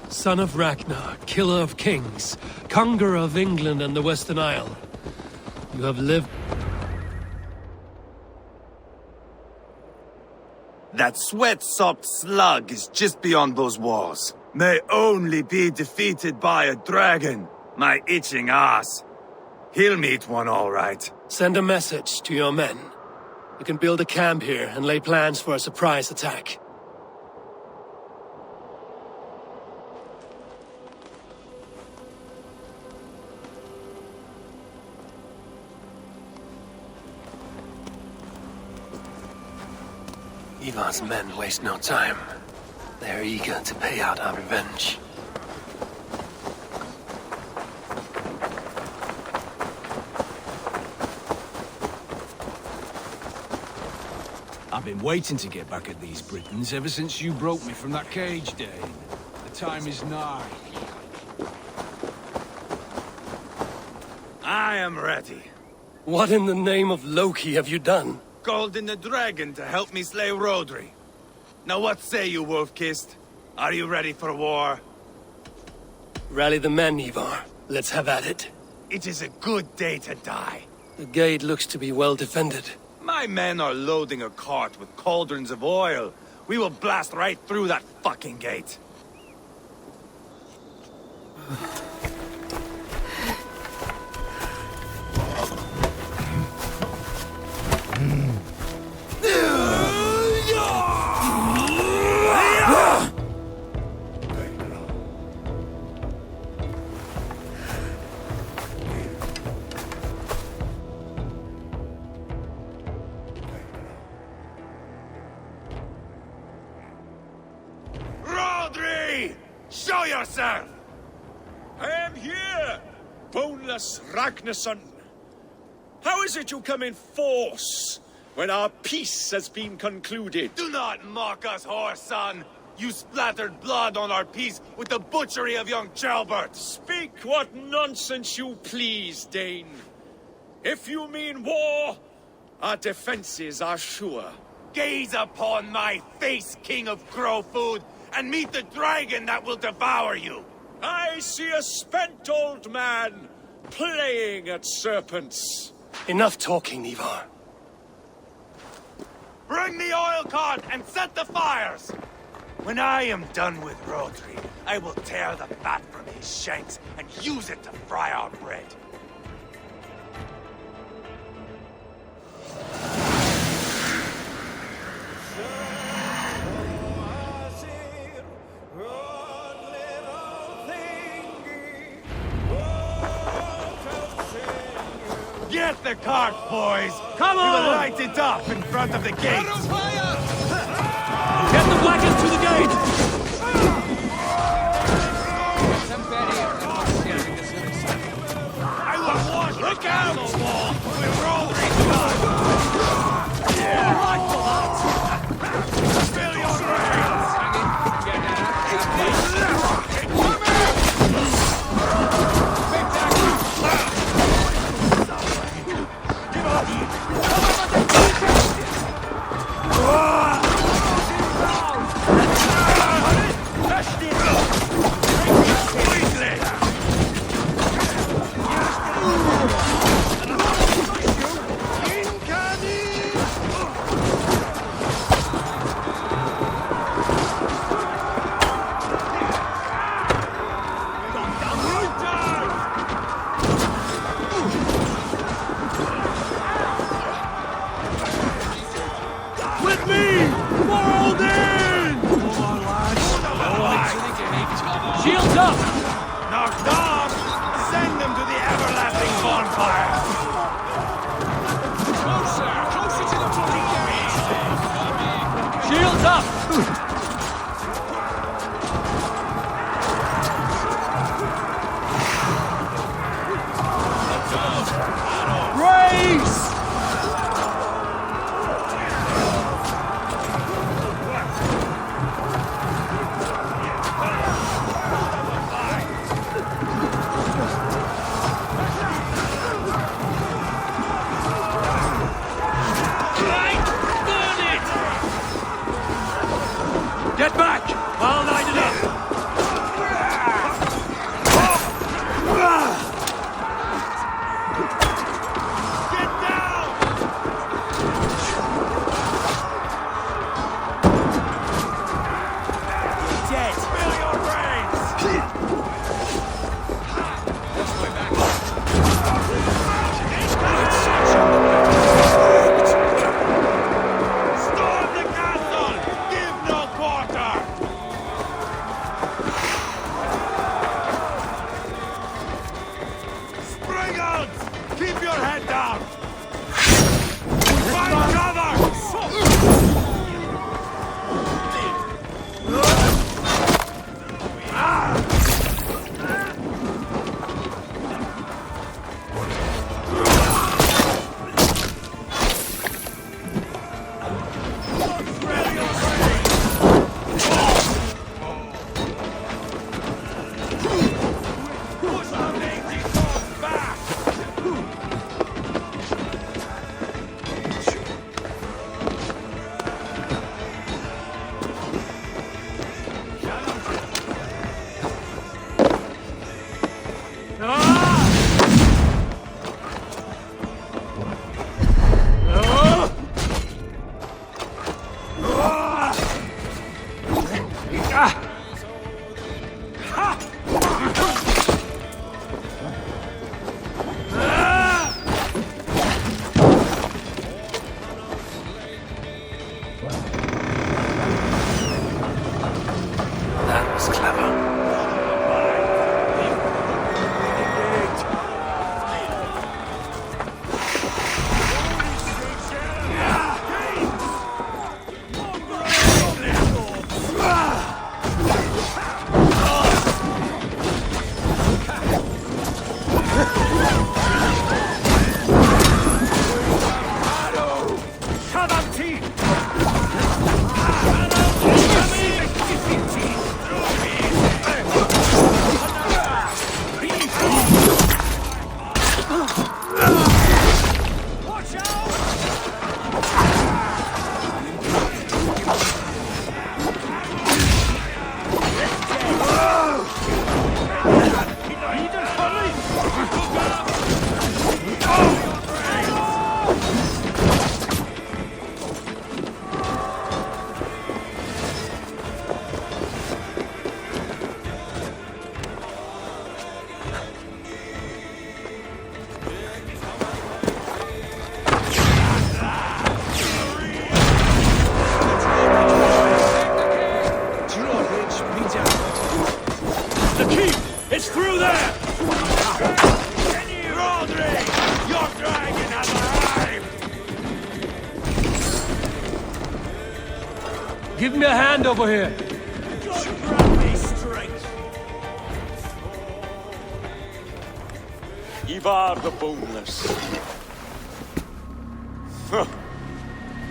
Son of Ragnar, killer of kings, conqueror of England and the Western Isle. You have lived... That sweat-sopped slug is just beyond those walls. May only be defeated by a dragon. My itching ass. He'll meet one all right. Send a message to your men. You can build a camp here and lay plans for a surprise attack. Ivar's men waste no time. They are eager to pay out our revenge. I've been waiting to get back at these Britons ever since you broke me from that cage, Dane. The time is nigh. I am ready. What in the name of Loki have you done? Called in the dragon to help me slay Rodri. Now what say you, Wolf-Kissed? Are you ready for war? Rally the men, Ivar. Let's have at it. It is a good day to die. The gate looks to be well defended. My men are loading a cart with cauldrons of oil. We will blast right through that fucking gate. Show yourself! I am here, boneless Ragnarsson. How is it you come in force when our peace has been concluded? Do not mock us, whoreson! You splattered blood on our peace with the butchery of young Chalbert! Speak what nonsense you please, Dane. If you mean war, our defenses are sure. Gaze upon my face, King of Crow Food, and meet the dragon that will devour you! I see a spent old man playing at serpents. Enough talking, Ivar. Bring the oil cart and set the fires! When I am done with Rodri, I will tear the fat from his shanks and use it to fry our bread. Get the cart, boys! Come on! We will light it up in front of the gate! Get the wagons to the gate! I will watch the castle wall with Rodri's gun! Spill your brains! Give up! Brigands! Keep your head down! Find cover! Give me a hand over here. Ivar the Boneless. Huh.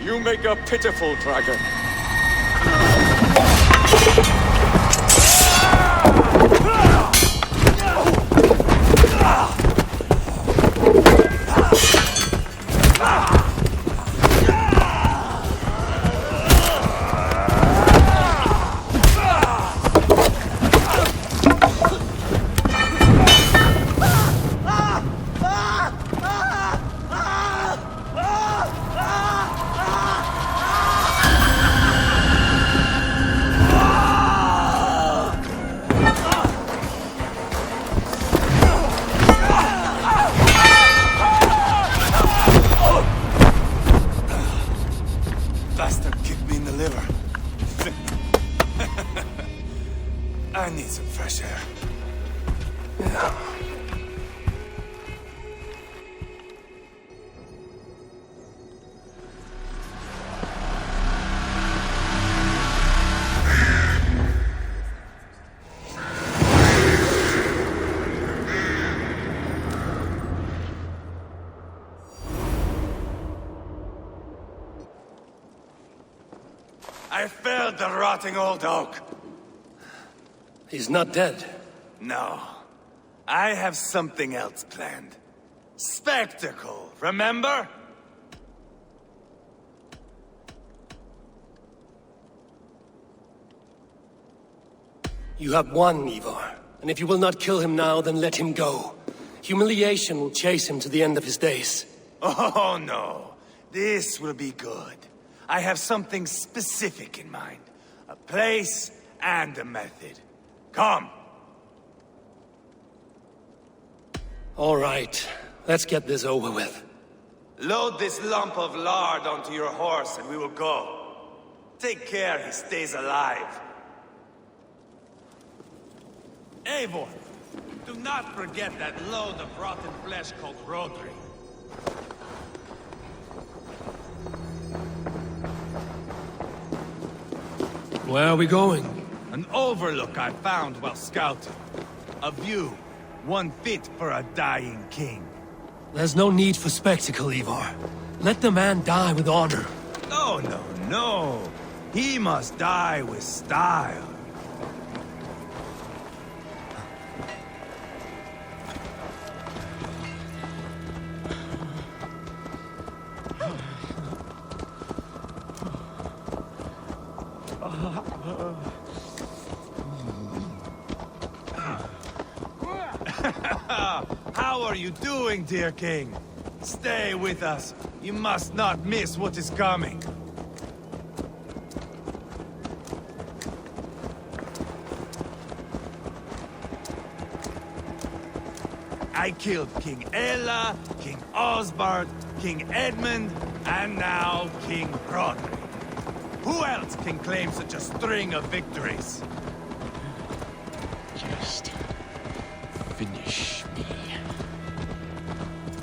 You make a pitiful dragon. I need some fresh air. Yeah. I felled the rotting old oak. He's not dead. No. I have something else planned. Spectacle, remember? You have won, Ivar. And if you will not kill him now, then let him go. Humiliation will chase him to the end of his days. Oh, no. This will be good. I have something specific in mind. A place and a method. Come. All right. Let's get this over with. Load this lump of lard onto your horse and we will go. Take care he stays alive. Eivor, do not forget that load of rotten flesh called Rodri. Where are we going? An overlook I found while scouting. A view, one fit for a dying king. There's no need for spectacle, Ivar. Let the man die with honor. No, no, no. He must die with style. How are you doing, dear king? Stay with us. You must not miss what is coming. I killed King Ella, King Osbert, King Edmund, and now King Rodri. Who else can claim such a string of victories? Just finish me.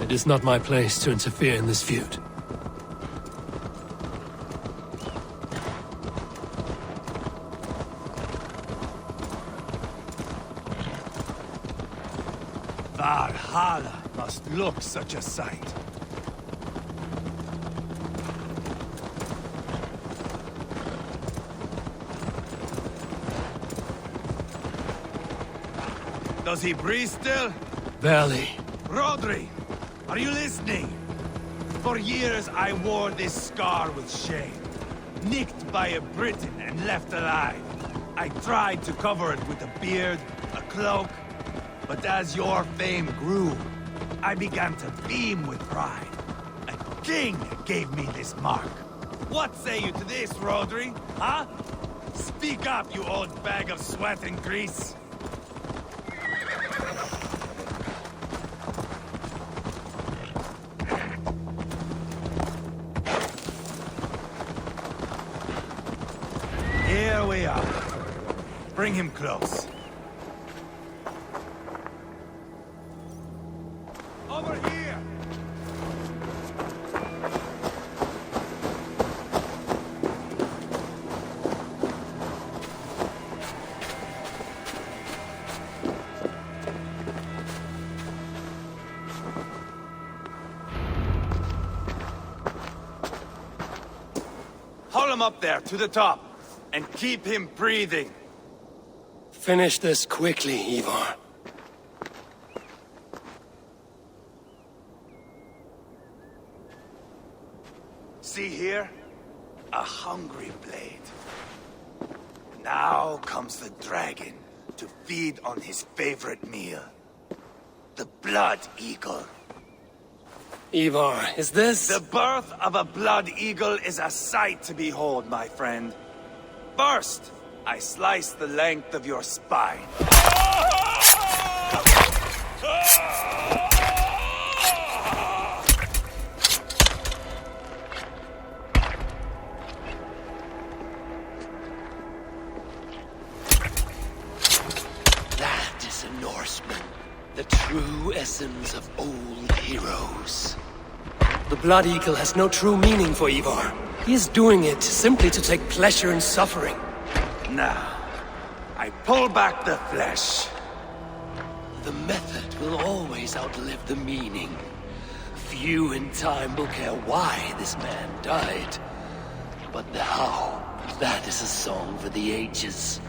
It is not my place to interfere in this feud. Valhalla must look such a sight. Does he breathe still? Barely. Rodri, are you listening? For years I wore this scar with shame. Nicked by a Briton and left alive. I tried to cover it with a beard, a cloak, but as your fame grew, I began to beam with pride. A king gave me this mark. What say you to this, Rodri? Huh? Speak up, you old bag of sweat and grease. Here we are. Bring him close. Over here! Haul him up there, to the top, and keep him breathing. Finish this quickly, Ivar. See here? A hungry blade. Now comes the dragon to feed on his favorite meal. The blood eagle. Ivar, is this... The birth of a blood eagle is a sight to behold, my friend. First, I slice the length of your spine. That is a Norseman. The true essence of old heroes. The Blood Eagle has no true meaning for Ivar. He is doing it simply to take pleasure in suffering. Now, I pull back the flesh. The method will always outlive the meaning. Few in time will care why this man died. But the how, that is a song for the ages.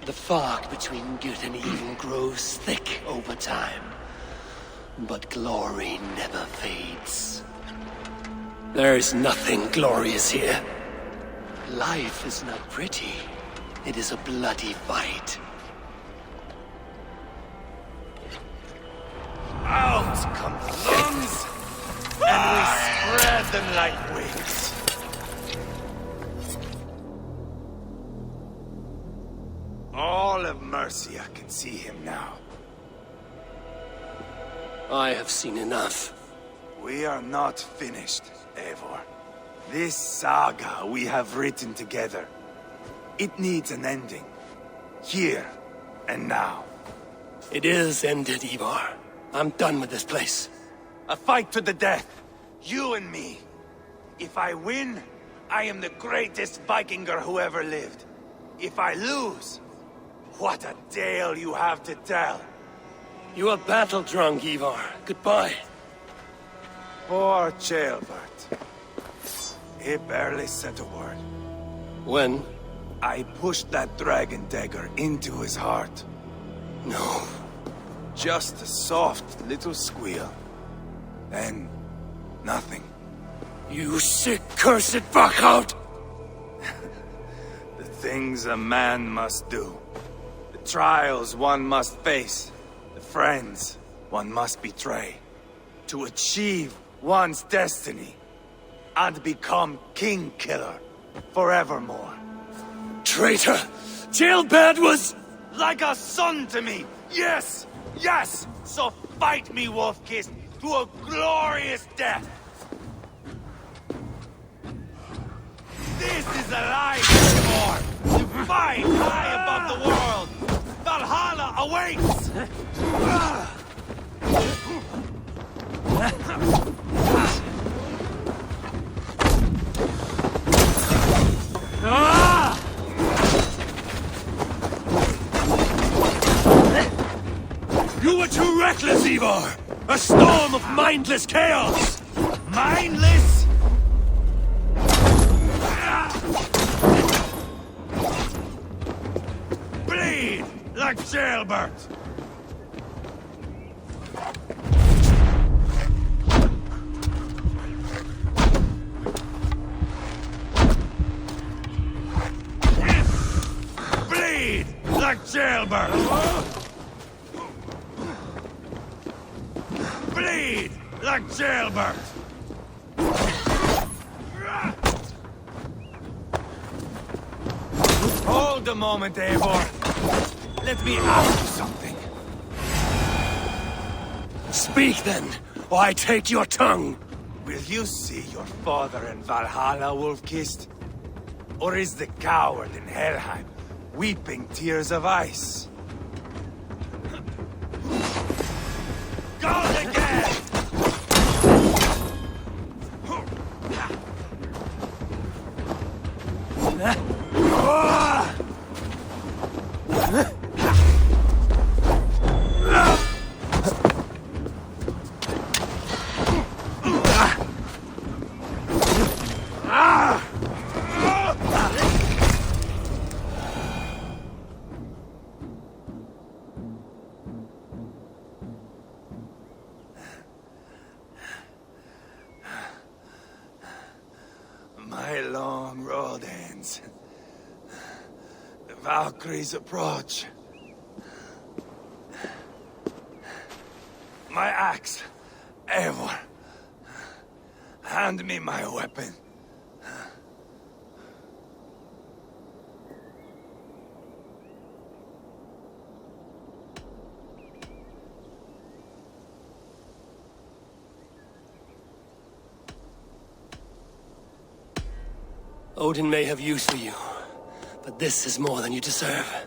The fog between good and evil grows thick over time. But glory never fades. There is nothing glorious here. Life is not pretty. It is a bloody fight. Out come the lungs, and we spread them like wings. All of Mercia can see him now. I have seen enough. We are not finished, Eivor. This saga we have written together, it needs an ending. Here and now. It is ended, Ivar. I'm done with this place. A fight to the death. You and me. If I win, I am the greatest Vikinger who ever lived. If I lose, what a tale you have to tell. You are battle-drunk, Ivar. Goodbye. Poor Ceolbert. He barely said a word. When? I pushed that dragon dagger into his heart. No. Just a soft little squeal. Then, nothing. You sick, cursed fuck-out! The things a man must do. The trials one must face. The friends one must betray. To achieve one's destiny. And become king-killer. Forevermore. Traitor! Ceolbert was... like a son to me! Yes! Yes! So fight me, Wolf-Kissed, to a glorious death! This is a life, Eivor! To fight high above the world! Valhalla awaits! You were too reckless, Ivar! A storm of mindless chaos! Mindless? Bleed like Ceolbert! Bleed like Ceolbert! Bleed like Ceolbert! Hold a moment, Eivor. Let me ask you something. Speak then, or I take your tongue. Will you see your father in Valhalla, Wolf-Kissed? Or is the coward in Helheim weeping tears of ice? Go again! My long road ends. The Valkyries approach. My axe, Eivor. Hand me my weapon. Odin may have use for you, but this is more than you deserve.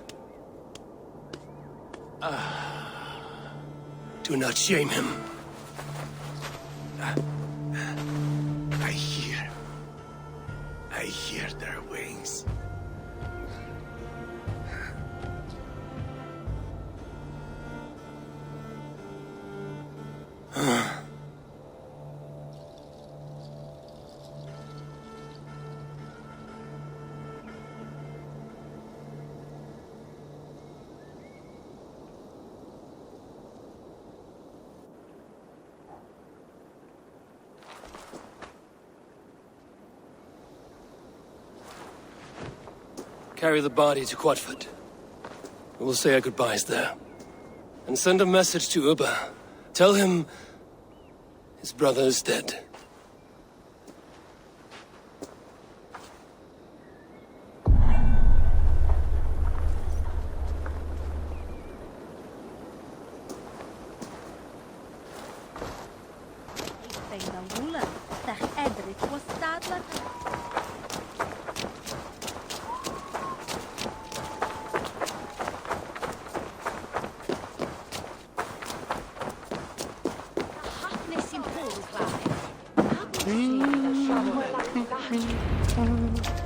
Do not shame him. I hear their wings. Carry the body to Quatford. We'll say our goodbyes there. And send a message to Ubba. Tell him his brother is dead. Thing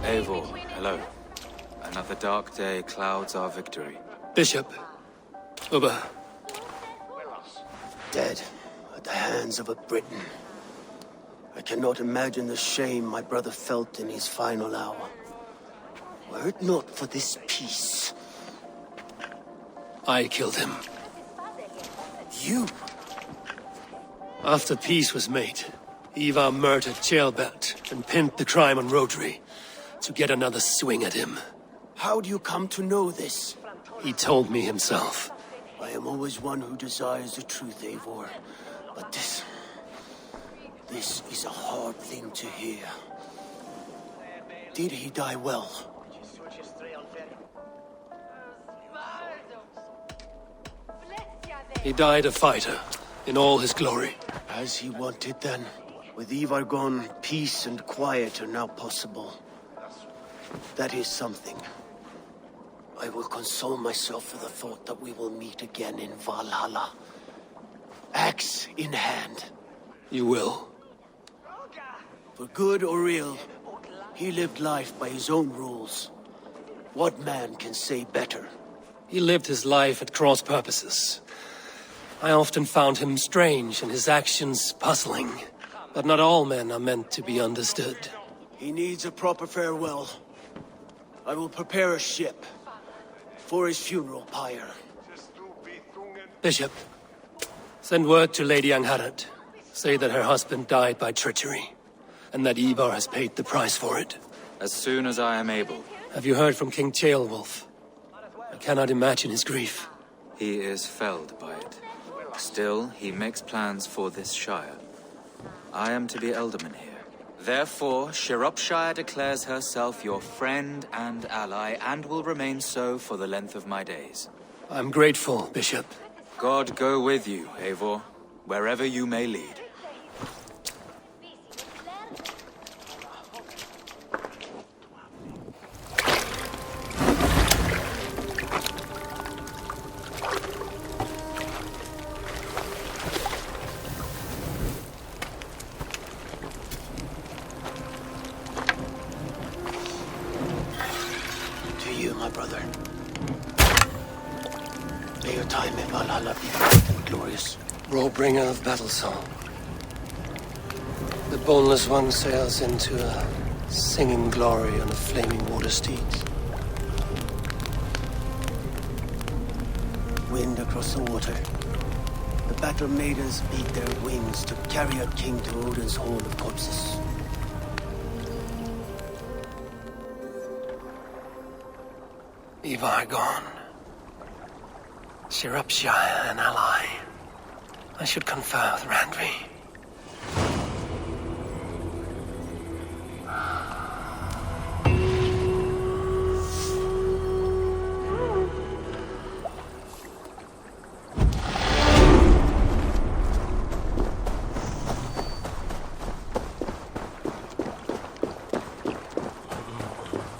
Eivor, hello. Another dark day clouds our victory. Bishop. Uber. Dead at the hands of a Briton. I cannot imagine the shame my brother felt in his final hour. Were it not for this peace. I killed him. You? After peace was made, Ivar murdered Ceolbert and pinned the crime on Rhodri to get another swing at him. How do you come to know this? He told me himself. I am always one who desires the truth, Eivor. But this is a hard thing to hear. Did he die well? He died a fighter, in all his glory. As he wanted then. With Ivar gone, peace and quiet are now possible. That is something. I will console myself for the thought that we will meet again in Valhalla. Axe in hand. You will. For good or ill, he lived life by his own rules. What man can say better? He lived his life at cross purposes. I often found him strange and his actions puzzling. But not all men are meant to be understood. He needs a proper farewell. I will prepare a ship for his funeral pyre. Bishop, send word to Lady Angharad. Say that her husband died by treachery, and that Ivar has paid the price for it. As soon as I am able. Have you heard from King Ceolwulf? I cannot imagine his grief. He is felled by it. Still, he makes plans for this shire. I am to be Elderman here. Therefore, Shropshire declares herself your friend and ally, and will remain so for the length of my days. I'm grateful, Bishop. God go with you, Eivor, wherever you may lead. My brother. May your time in Valhalla be bright and glorious. Rollbringer of battle song. The boneless one sails into a singing glory on a flaming water steed. Wind across the water. The battle maidens beat their wings to carry a king to Odin's hall of corpses. Ivar gone. Shropshire an ally. I should confer with Randvi.